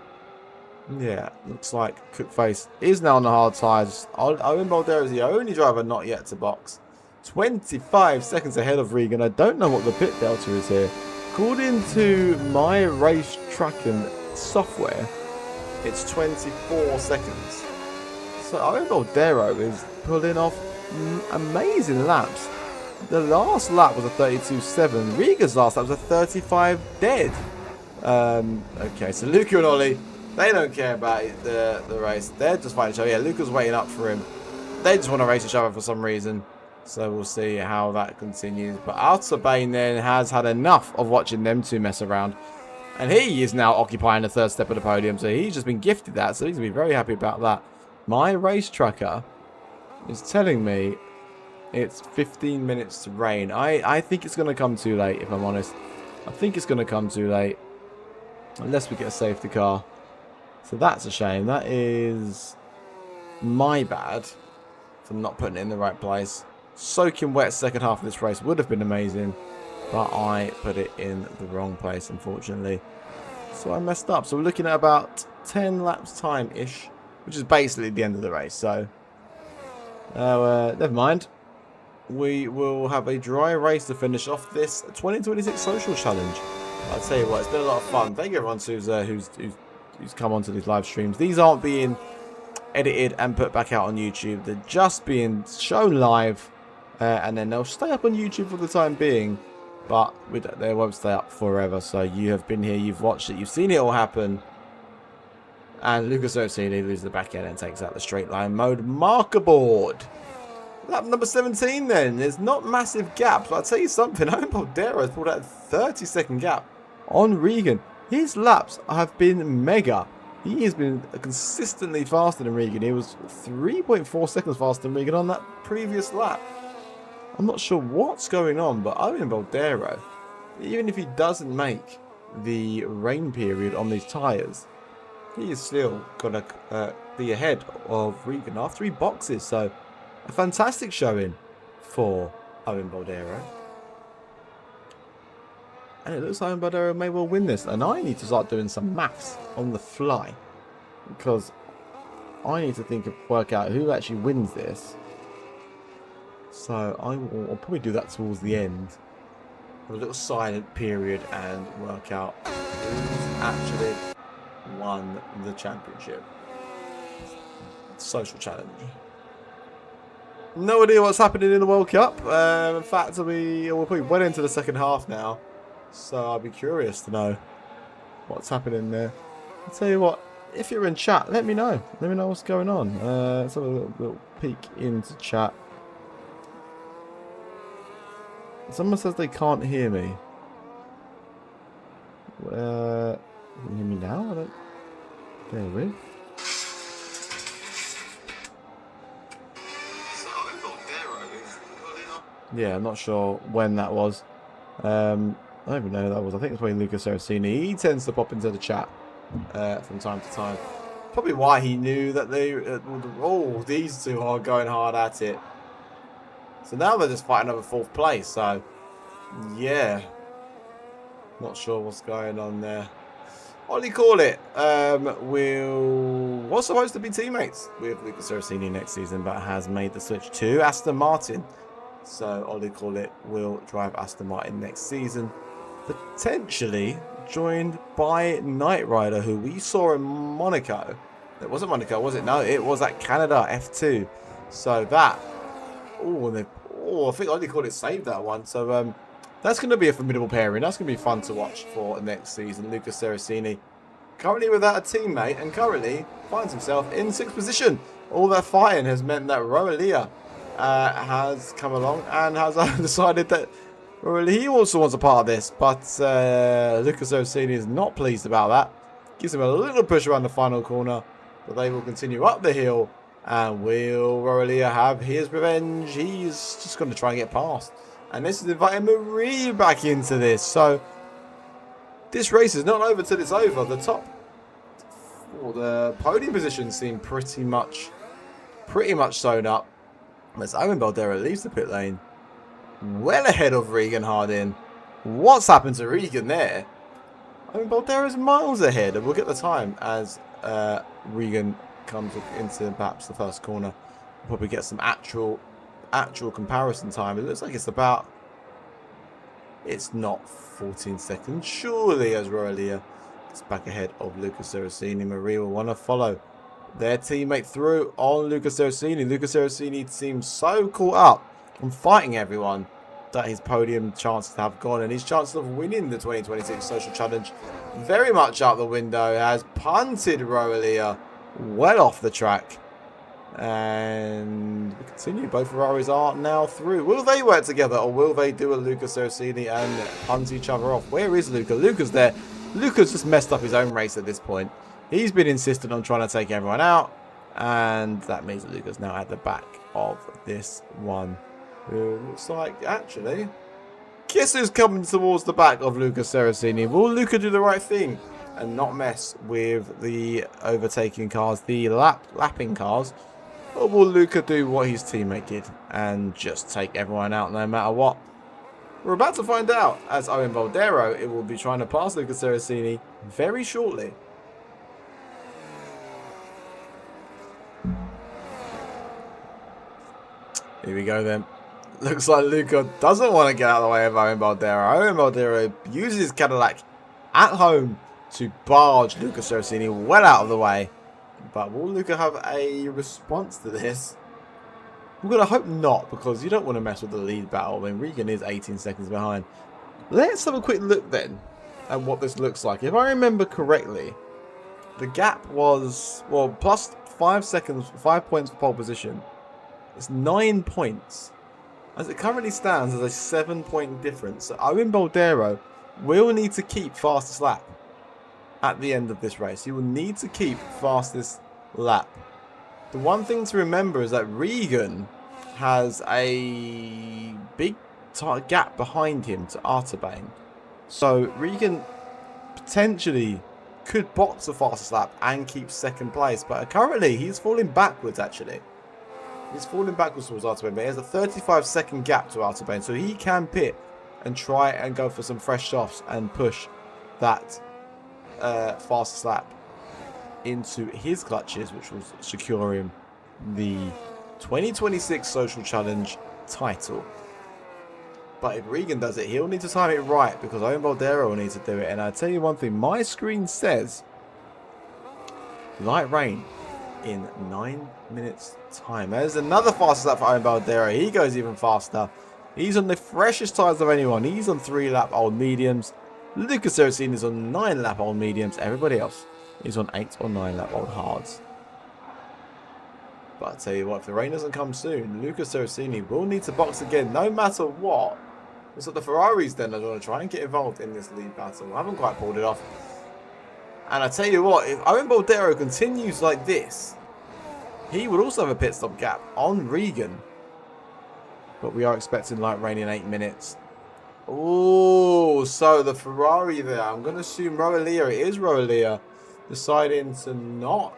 yeah, looks like Cookface is now on the hard tyres. Owen Boldero is the only driver not yet to box. 25 seconds ahead of Regan. I don't know what the pit delta is here. According to my race tracking software, it's 24 seconds. So Owen Boldero is pulling off amazing laps. The last lap was a 32.7. Regan's last lap was a 35 dead. Okay, so Luca and Ollie, they don't care about the race. They're just fighting each other. Yeah, Luca's waiting up for him. They just want to race each other for some reason. So we'll see how that continues. But Altabane then has had enough of watching them two mess around. And he is now occupying the third step of the podium. So he's just been gifted that. So he's going to be very happy about that. My race tracker is telling me it's 15 minutes to rain. I think it's going to come too late, if I'm honest. I think it's going to come too late. Unless we get a safety car. So that's a shame. That is my bad for not putting it in the right place. Soaking wet second half of this race would have been amazing. But I put it in the wrong place, unfortunately. So I messed up. So we're looking at about 10 laps time-ish. Which is basically the end of the race. So, never mind. We will have a dry race to finish off this 2026 social challenge. I'll tell you what, it's been a lot of fun. Thank you everyone who's come onto these live streams. These aren't being edited and put back out on YouTube. They're just being shown live. And then they'll stay up on YouTube for the time being. But they won't stay up forever. So you have been here, you've watched it, you've seen it all happen. And Lucas Orsini loses the back end and takes out the straight line mode marker board. Lap number 17 then. There's not massive gaps. But I'll tell you something. Owen Boldero has pulled out a 30-second gap on Regan. His laps have been mega. He has been consistently faster than Regan. He was 3.4 seconds faster than Regan on that previous lap. I'm not sure what's going on, but Owen Boldero, even if he doesn't make the rain period on these tyres, he is still going to be ahead of Regan after he boxes. So, a fantastic showing for Owen Boldero. And it looks like Owen Boldero may well win this. And I need to start doing some maths on the fly. Because I need to work out who actually wins this. So I'll probably do that towards the end. A little silent period and work out who's actually won the championship. Social challenge. No idea what's happening in the World Cup. In fact, we're probably well into the second half now. So I'll be curious to know what's happening there. I'll tell you what, if you're in chat, let me know. Let me know what's going on. Let's have a little peek into chat. Someone says they can't hear me. Can you hear me now? I don't... Bear with. Yeah, I'm not sure when that was. I don't even know who that was. I think it's probably Luca Saracini. He tends to pop into the chat from time to time. Probably why he knew that they... oh, these two are going hard at it. So now they're just fighting over 4th place. So, yeah. Not sure what's going on there. What do you call it? We're supposed to be teammates with Luca Saracini next season, but has made the switch to Aston Martin. So, Ollie Call It will drive Aston Martin next season. Potentially joined by Knight Rider, who we saw in Monaco. It wasn't Monaco, was it? No, it was at Canada F2. So that... oh, I think Ollie Call It saved that one. So, that's going to be a formidable pairing. That's going to be fun to watch for next season. Luca Saracini currently without a teammate and currently finds himself in 6th position. All that fighting has meant that Roelia has come along and has decided that he also wants a part of this, but Luca Saracini is not pleased about that. Gives him a little push around the final corner, but they will continue up the hill, and will Roelia have his revenge? He's just going to try and get past, and this is inviting Marie back into this. So this race is not over till it's over. The top, the podium positions seem pretty much sewn up. As Owen Baldera leaves the pit lane, well ahead of Regan Hardin. What's happened to Regan there? Owen Baldera is miles ahead, and we'll get the time as Regan comes into perhaps the first corner. We'll probably get some actual comparison time. It looks like it's about... it's not 14 seconds, surely, as Roelia is back ahead of Luca Saracini. Marie will want to follow their teammate through on Luca Saracini. Luca Saracini seems so caught up on fighting everyone that his podium chances have gone, and his chances of winning the 2026 Social Challenge very much out the window. Has punted Roelia well off the track, and we continue. Both Ferraris are now through. Will they work together, or will they do a Luca Saracini and punt each other off? Where is Luca? Luca's there. Luca's just messed up his own race at this point. He's been insistent on trying to take everyone out, and that means that Luca's now at the back of this one. Looks like, actually, guess who's coming towards the back of Luca Saracini? Will Luca do the right thing and not mess with the overtaking cars, the lapping cars? Or will Luca do what his teammate did and just take everyone out no matter what? We're about to find out, as Owen Baldero, it will be trying to pass Luca Saracini very shortly. Here we go then. Looks like Luca doesn't want to get out of the way of Owen Baldero. Owen Baldero uses his Cadillac at home to barge Luca Saracini well out of the way. But will Luca have a response to this? We're going to hope not, because you don't want to mess with the lead battle. I mean, Regan is 18 seconds behind. Let's have a quick look then at what this looks like. If I remember correctly, the gap was, well, plus 5 seconds, 5 points for pole position. It's 9 points. As it currently stands, there's a 7-point difference. So Owen Baldero will need to keep fastest lap at the end of this race. He will need to keep fastest lap. The one thing to remember is that Regan has a big gap behind him to Artabane. So Regan potentially could box the fastest lap and keep 2nd place. But currently he's falling backwards actually. He's falling backwards towards Artabane, but he has a 35-second gap to Artabane, so he can pit and try and go for some fresh softs and push that fastest lap into his clutches, which will secure him the 2026 Social Challenge title. But if Regan does it, he'll need to time it right, because Owen Baldero will need to do it. And I'll tell you one thing, my screen says light rain in 9 minutes time. There's another fastest lap for Owen Baldero. He goes even faster. He's on the freshest tyres of anyone. He's on 3-lap old mediums. Lucas Serafini is on 9 lap old mediums. Everybody else is on 8 or 9 lap old hards. But I tell you what, if the rain doesn't come soon, Lucas Serafini will need to box again, no matter what. It's like the Ferraris then are going to try and get involved in this lead battle. I haven't quite pulled it off. And I tell you what, if Owen Boldero continues like this, he would also have a pit stop gap on Regan. But we are expecting light rain in 8 minutes. Oh, so the Ferrari there, I'm going to assume Roelia, it is Roelia, deciding to not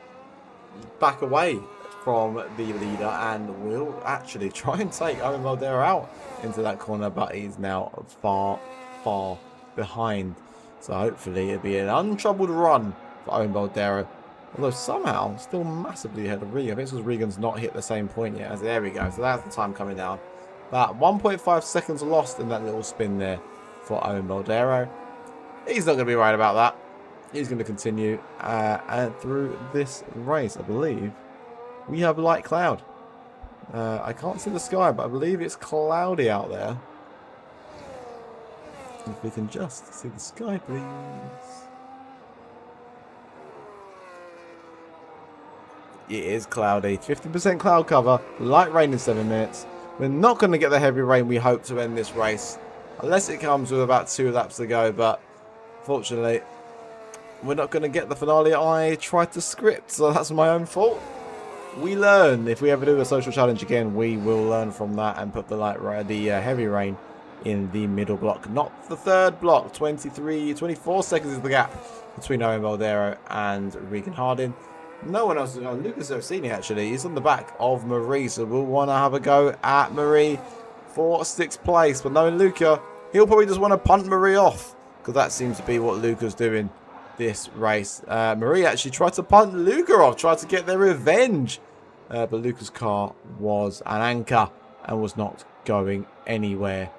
back away from the leader and will actually try and take Owen Boldero out into that corner, but he's now far, far behind. So hopefully it'll be an untroubled run for Owen Boldero. Although somehow still massively ahead of Regan. I think it's because Regan's not hit the same point yet. There we go. So that's the time coming down. About 1.5 seconds lost in that little spin there for Owen Boldero. He's not going to be right about that. He's going to continue and through this race, I believe. We have light cloud. I can't see the sky, but I believe it's cloudy out there. If we can just see the sky, please. It is cloudy. 50% cloud cover. Light rain in 7 minutes. We're not going to get the heavy rain we hope to end this race. Unless it comes with about 2 laps to go. But fortunately, we're not going to get the finale I tried to script. So that's my own fault. We learn. If we ever do a social challenge again, we will learn from that and put the heavy rain in the middle block, not the third block. 24 seconds is the gap between Owen Boldero and Regan Harding. No one else, Lucas Serafini actually, is on the back of Marie, so we'll want to have a go at Marie for 6th place. But knowing Luca, he'll probably just want to punt Marie off, because that seems to be what Luca's doing this race. Marie actually tried to punt Luca off, tried to get their revenge, but Luca's car was an anchor and was not going anywhere.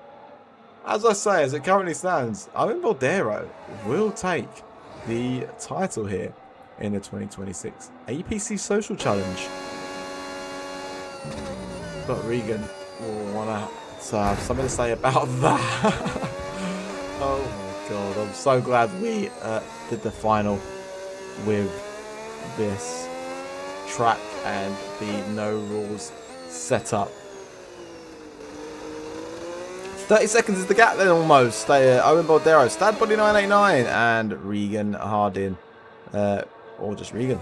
As I say, as it currently stands, Owen Boldero will take the title here in the 2026 APC Social Challenge. But Regan will want to have something to say about that. Oh my god, I'm so glad we did the final with this track and the no rules setup. 30 seconds is the gap then almost. Owen Boldero, Stadbody 989 and Regan Harding. Or just Regan.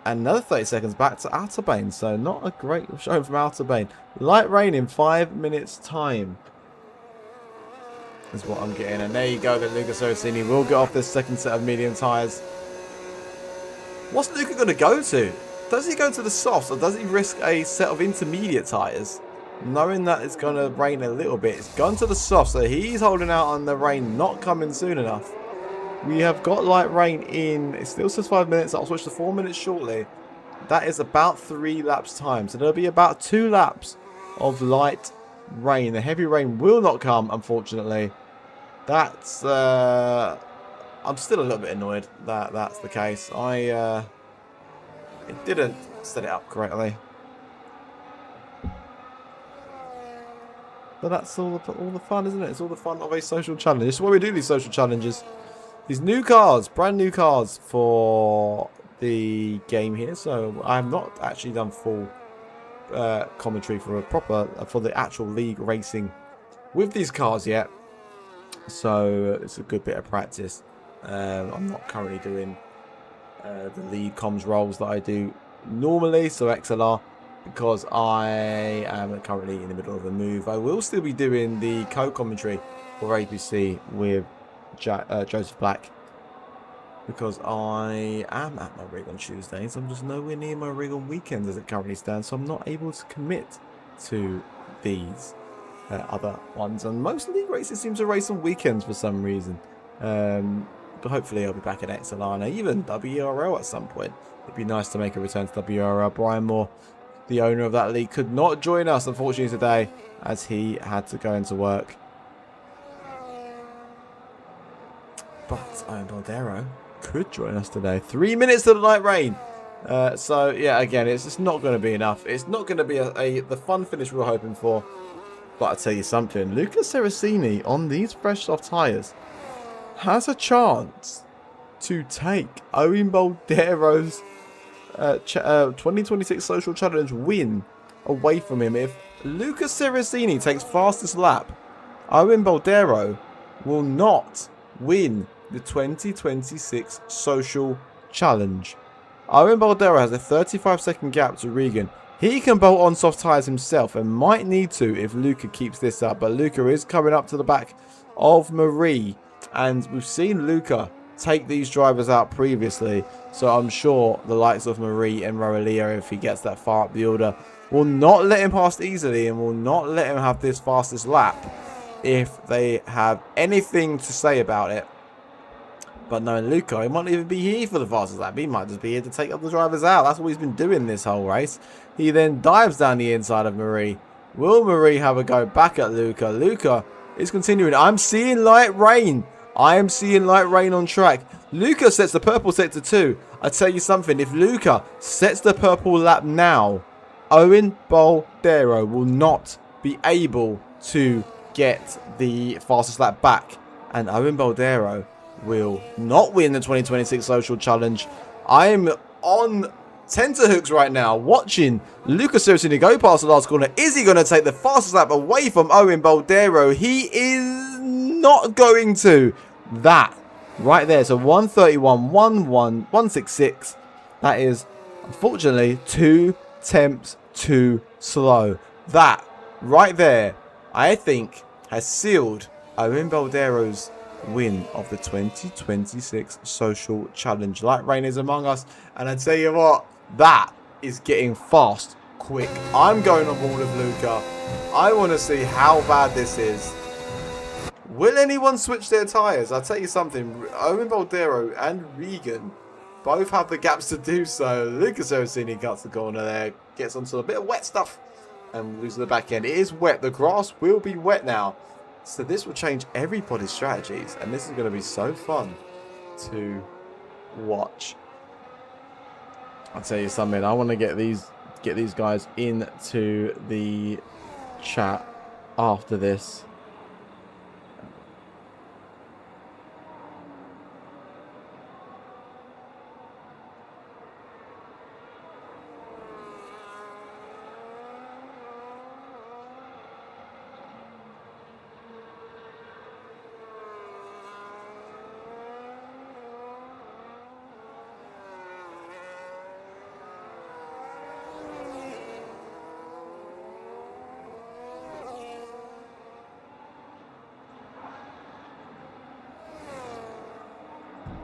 Another 30 seconds back to Outerbane. So not a great showing from Outerbane. Light rain in 5 minutes time is what I'm getting. And there you go. That Lucas Serafini will get off this second set of medium tyres. What's Luca going to go to? Does he go to the softs or does he risk a set of intermediate tyres? Knowing that it's going to rain a little bit. It's gone to the softs. So he's holding out on the rain not coming soon enough. We have got light rain in, it still says 5 minutes, I'll switch to 4 minutes shortly. That is about 3 laps time. So there'll be about 2 laps of light rain. The heavy rain will not come, unfortunately. That's, I'm still a little bit annoyed that that's the case. It didn't set it up correctly. But that's all the fun, isn't it? It's all the fun of a social challenge. This is why we do these social challenges. These new cars, brand new cars for the game here. So I have not actually done full commentary for the actual league racing with these cars yet. So it's a good bit of practice. I'm not currently doing the lead comms roles that I do normally. So XLR, because I am currently in the middle of a move. I will still be doing the co-commentary for APC with Joseph Black, because I am at my rig on Tuesdays. I'm just nowhere near my rig on weekends as it currently stands, so I'm not able to commit to these other ones. And most league races seem to race on weekends for some reason. But hopefully I'll be back at XLR and even WRL at some point. It'd be nice to make a return to WRL. Brian Moore, the owner of that league, could not join us unfortunately today as he had to go into work. But Owen Boldero could join us today. 3 minutes to the light rain. So yeah, again, it's just not going to be enough. It's not going to be the fun finish we were hoping for. But I'll tell you something, Luca Serafini on these fresh soft tyres has a chance to take Owen Boldero's 2026 Social Challenge win away from him. If Luca Serafini takes fastest lap, Owen Boldero will not win the 2026 Social Challenge. Owen Boldero has a 35-second gap to Regan. He can bolt on soft tyres himself and might need to if Luca keeps this up. But Luca is coming up to the back of Marie. And we've seen Luca take these drivers out previously. So I'm sure the likes of Marie and Roelia, if he gets that far up the order, will not let him pass easily and will not let him have this fastest lap if they have anything to say about it. But knowing Luca, he might not even be here for the fastest lap. He might just be here to take other drivers out. That's what he's been doing this whole race. He then dives down the inside of Marie. Will Marie have a go back at Luca? Luca is continuing. I'm seeing light rain. I am seeing light rain on track. Luca sets the purple sector 2. I tell you something. If Luca sets the purple lap now, Owen Boldero will not be able to get the fastest lap back. And Owen Boldero will not win the 2026 Social Challenge. I'm on tenterhooks right now watching Luca Serafini go past the last corner. Is he going to take the fastest lap away from Owen Boldero? He is not going to. That right there. So 131, 166. That is unfortunately 2 tenths too slow. That right there, I think, has sealed Owen Boldero's win of the 2026 Social Challenge. Light rain is among us, and I tell you what, that is getting fast quick. I'm going on board with Luca. I want to see how bad this is. Will anyone switch their tyres? I'll tell you something, Owen Boldero and Regan both have the gaps to do so. Luca Serafini cuts the corner there, gets onto a bit of wet stuff and loses the back end. It is wet. The grass will be wet now. So this will change everybody's strategies, and this is going to be so fun to watch. I'll tell you something. I want to get these guys into the chat after this.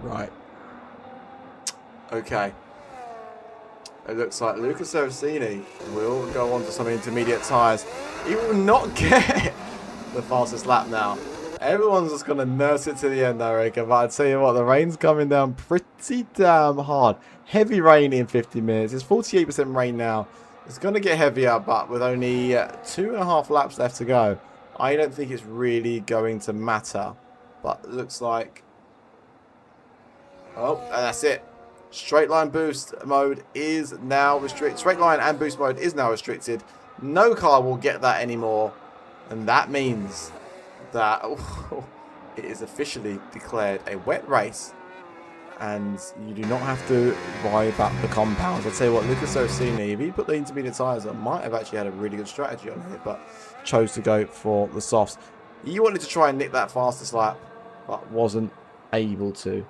Right. Okay. It looks like Luca Serafini will go on to some intermediate tyres. He will not get the fastest lap now. Everyone's just going to nurse it to the end, I reckon. But I tell you what, the rain's coming down pretty damn hard. Heavy rain in 50 minutes. It's 48% rain now. It's going to get heavier, but with only 2.5 laps left to go, I don't think it's really going to matter. But it looks like... Oh, and that's it. Straight line boost mode is now restricted. Straight line and boost mode is now restricted. No car will get that anymore. And that means that it is officially declared a wet race. And you do not have to worry about the compounds. I'll tell you what, Luca Serafini, if he put the intermediate tyres on, might have actually had a really good strategy on here, but chose to go for the softs. He wanted to try and nick that fastest lap, but wasn't able to.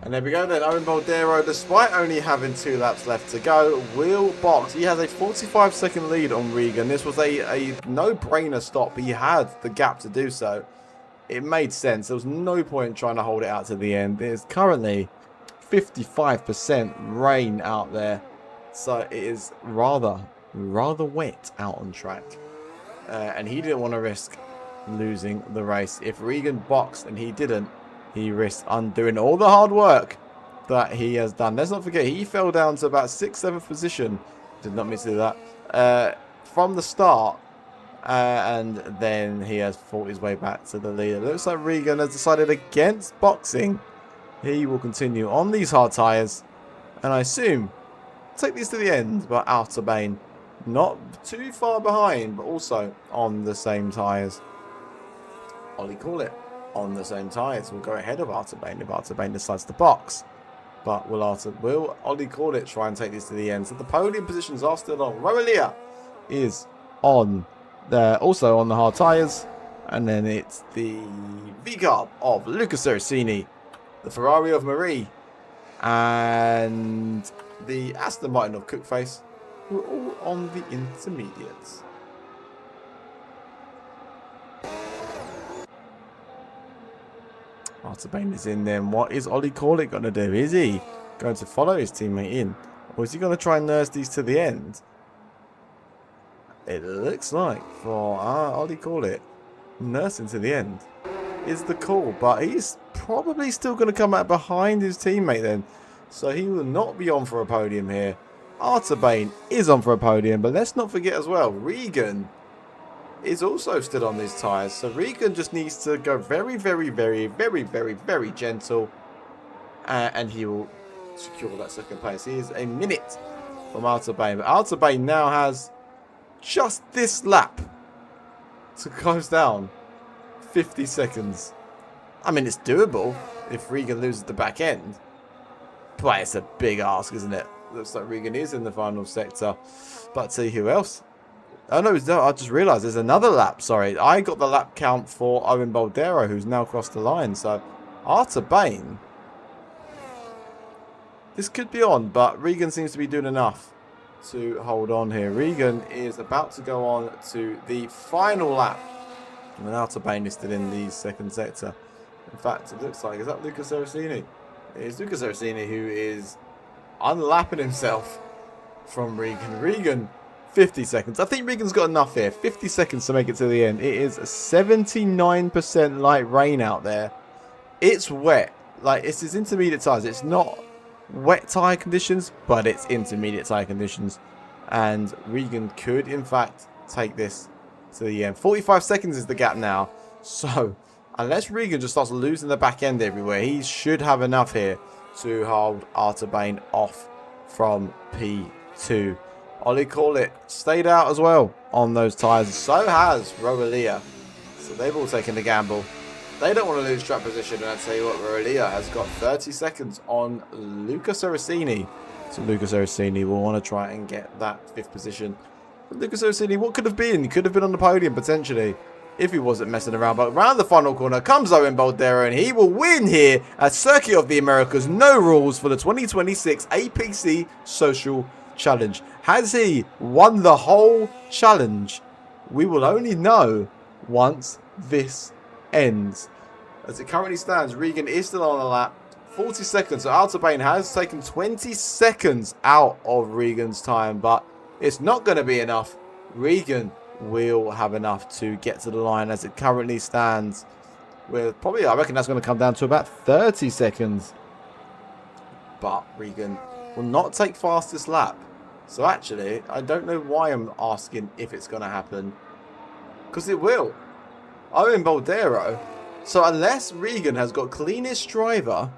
And there we go then, Owen Boldero, despite only having 2 laps left to go, will box. He has a 45-second lead on Regan. This was a no-brainer stop. He had the gap to do so. It made sense. There was no point trying to hold it out to the end. There's currently 55% rain out there. So it is rather wet out on track. And he didn't want to risk losing the race. If Regan boxed and he didn't, he risked undoing all the hard work that he has done. Let's not forget, he fell down to about 6th, 7th position. Did not mean to do that. From the start, And then he has fought his way back to the leader. Looks like Regan has decided against boxing. He will continue on these hard tyres. And I assume take these to the end. But Outer Bane not too far behind, but also on the same tyres. Ollie call it on the same tyres. We'll go ahead of Outer Bane if Outer Bane decides to box. But will Ollie call it try and take this to the end? So the podium positions are still on. Roelia is on there, also on the hard tyres. And then it's the V-Carb of Luca Cerasini, the Ferrari of Marie, and the Aston Martin of Cookface, who are all on the intermediates. Outer Bane is in then. What is Ollie Corlick going to do? Is he going to follow his teammate in? Or is he going to try and nurse these to the end? It looks like for Ollie Corlick, nursing to the end is the call. But he's probably still going to come out behind his teammate then. So he will not be on for a podium here. Outer Bane is on for a podium. But let's not forget as well, Regan is also still on these tyres. So Regan just needs to go very, very, very, very, very, very gentle. And he will secure that second place. He is a minute from Outer Bane. But Outer Bane now has just this lap to close down 50 seconds. I mean, it's doable if Regan loses the back end. But it's a big ask, isn't it? Looks like Regan is in the final sector. But see who else? Oh no, I just realised there's another lap. Sorry, I got the lap count for Owen Boldero, who's now crossed the line. So, Outer Bane. This could be on, but Regan seems to be doing enough to hold on here. Regan is about to go on to the final lap. And Outer Bane is still in the second sector. In fact, it looks like, is that Luca Cerasini? It is Luca Cerasini who is unlapping himself from Regan. Regan, 50 seconds. I think Regan's got enough here. 50 seconds to make it to the end. It is 79% light rain out there. It's wet. Like, it's his intermediate tyres. It's not wet tyre conditions, but it's intermediate tyre conditions. And Regan could, in fact, take this to the end. 45 seconds is the gap now. So, unless Regan just starts losing the back end everywhere, he should have enough here to hold Outer Bane off from P2. Ollie Corlitt stayed out as well on those tyres. So has Roelia. So they've all taken the gamble. They don't want to lose track position. And I tell you what, Roelia has got 30 seconds on Luca Cerasini. So Luca Cerasini will want to try and get that fifth position. But Luca Cerasini, what could have been? He could have been on the podium potentially if he wasn't messing around. But around the final corner comes Owen Boldero, and he will win here at Circuit of the Americas. No rules for the 2026 APC Social Challenge. Has he won the whole challenge? We will only know once this ends. As it currently stands, Regan is still on the lap. 40 seconds. So Outer Bane has taken 20 seconds out of Regan's time, but it's not going to be enough. Regan will have enough to get to the line as it currently stands. With probably, I reckon that's going to come down to about 30 seconds. But Regan will not take fastest lap. So actually, I don't know why I'm asking if it's going to happen. Because it will. Owen Boldero. So unless Regan has got cleanest driver,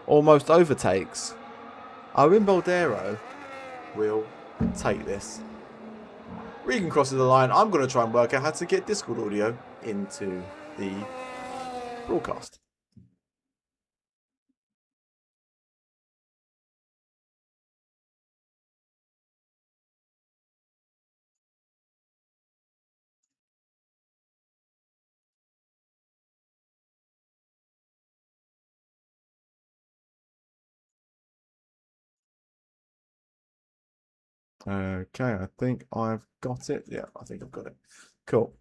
almost overtakes, Owen Boldero will take this. Regan crosses the line. I'm going to try and work out how to get Discord audio into the broadcast. Okay, I think I've got it. Yeah, I think I've got it. Cool.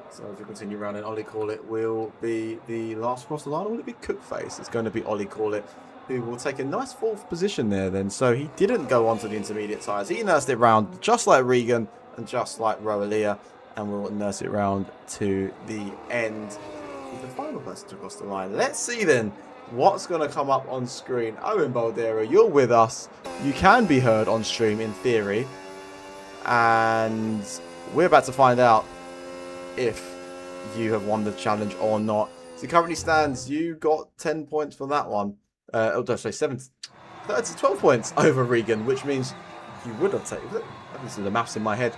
So as we continue round, Ollie Corlitt will be the last across the line, or will it be Cookface? It's going to be Ollie Corlitt, who will take a nice fourth position there then. So he didn't go on to the intermediate tyres. He nursed it round just like Regan and just like Roelia, and will nurse it round to the end with the final person to cross the line. Let's see then what's going to come up on screen. Owen Boldero, you're with us. You can be heard on stream in theory. and we're about to find out if you have won the challenge or not. So it currently stands, you got 10 points for that one. Sorry, 12 points over Regan, which means you would have taken it. This is the maths in my head.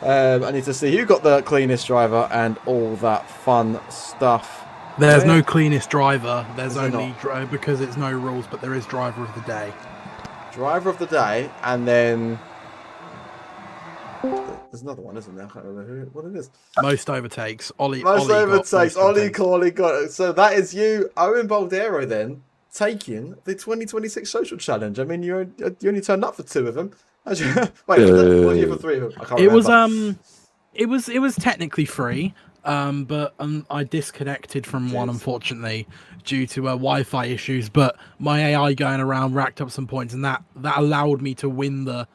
I need to see who got the cleanest driver and all that fun stuff. There's no cleanest driver. There's Is there only because it's no rules, but there is driver of the day. Driver of the day, and then there's another one, isn't there? I can't remember what it is. Most overtakes. Most overtakes. Ollie Corley got it. So that is you, Owen Baldero, then taking the 2026 social challenge. I mean, you only turned up for 2 of them. Wait, was you for 3 of them? I can't remember. It was technically free, but I disconnected from one, unfortunately, due to Wi-Fi issues. But my AI going around racked up some points, and that allowed me to win the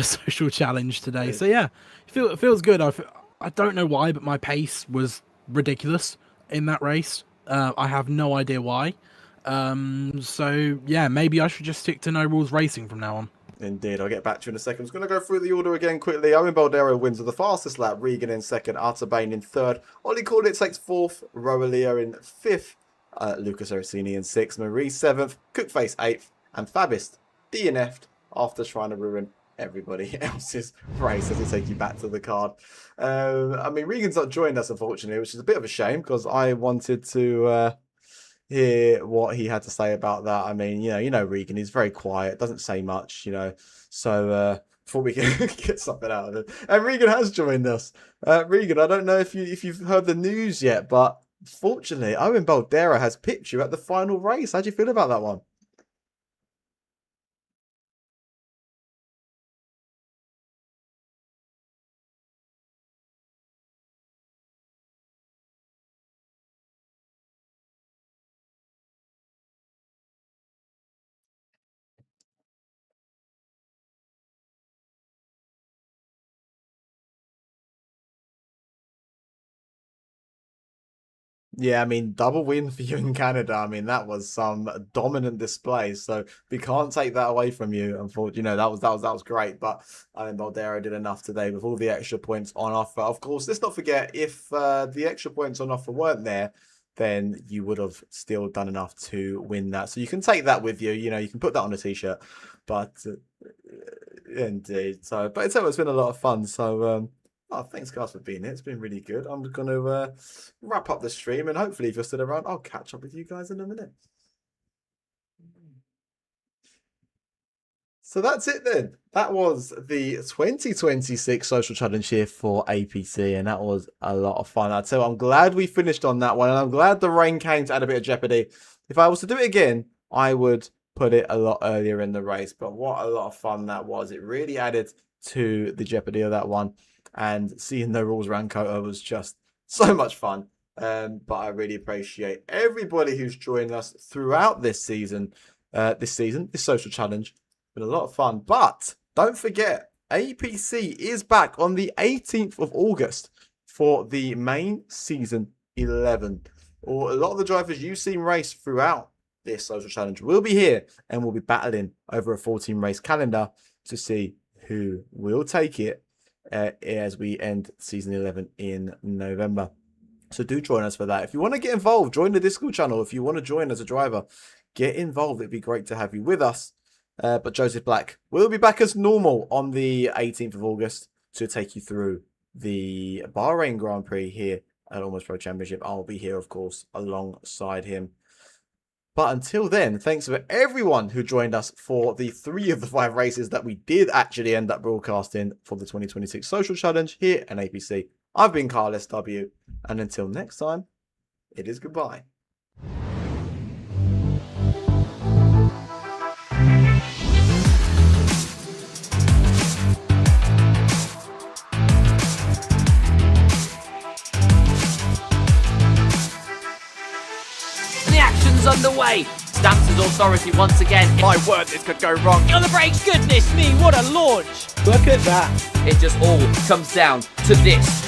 social challenge today. So yeah, it feels good. I don't know why, but my pace was ridiculous in that race. I have no idea why. So yeah, maybe I should just stick to no rules racing from now on. Indeed, I'll get back to you in a second. I'm just going to go through the order again quickly. Owen Baldero wins with the fastest lap, Regan in 2nd, Artabane in 3rd, Ollie Corlett takes 4th, Roelia in 5th, Lucas Orsini in 6th, Marie 7th, Cookface 8th, and Fabist DNF'd after trying to ruin everybody else's race as I take you back to the card. I mean, Regan's not joined us, unfortunately, which is a bit of a shame because I wanted to hear what he had to say about that. I mean, you know, Regan, he's very quiet, doesn't say much, so before we can get something out of it. And Regan has joined us. Regan, I don't know if you've heard the news yet, but fortunately, Owen Baldero has picked you at the final race. How do you feel about that one? Yeah, I mean, double win for you in Canada. I mean, that was some dominant display. So we can't take that away from you. Unfortunately, that was great. But I mean, Baldero did enough today with all the extra points on offer. Of course, let's not forget if the extra points on offer weren't there, then you would have still done enough to win that. So you can take that with you. You can put that on a t-shirt. But indeed, but it's been a lot of fun. So. Thanks guys for being here. It's been really good. I'm going to wrap up the stream, and hopefully if you're still around, I'll catch up with you guys in a minute. So that's it then. That was the 2026 social challenge here for APC, and that was a lot of fun. I'd say I'm glad we finished on that one, and I'm glad the rain came to add a bit of jeopardy. If I was to do it again, I would put it a lot earlier in the race, but what a lot of fun that was. It really added to the jeopardy of that one. And seeing the rules around COTA was just so much fun. But I really appreciate everybody who's joined us throughout this season, this social challenge. It's been a lot of fun. But don't forget, APC is back on the 18th of August for the main season 11. Or a lot of the drivers you've seen race throughout this social challenge will be here, and we'll be battling over a 14 race calendar to see who will take it as we end season 11 in November. So do join us for that. If you want to get involved, join the Discord channel. If you want to join as a driver, get involved. It'd be great to have you with us. But Joseph Black will be back as normal on the 18th of August to take you through the Bahrain Grand Prix here at Almost Pro Championship. I'll be here, of course, alongside him. But until then, thanks for everyone who joined us for the 3 of the 5 races that we did actually end up broadcasting for the 2026 Social Challenge here at APC. I've been Carl SW, and until next time, it is goodbye. Underway. Stamps' authority once again. My word, this could go wrong. On the brakes, goodness me, what a launch! Look at that. It just all comes down to this.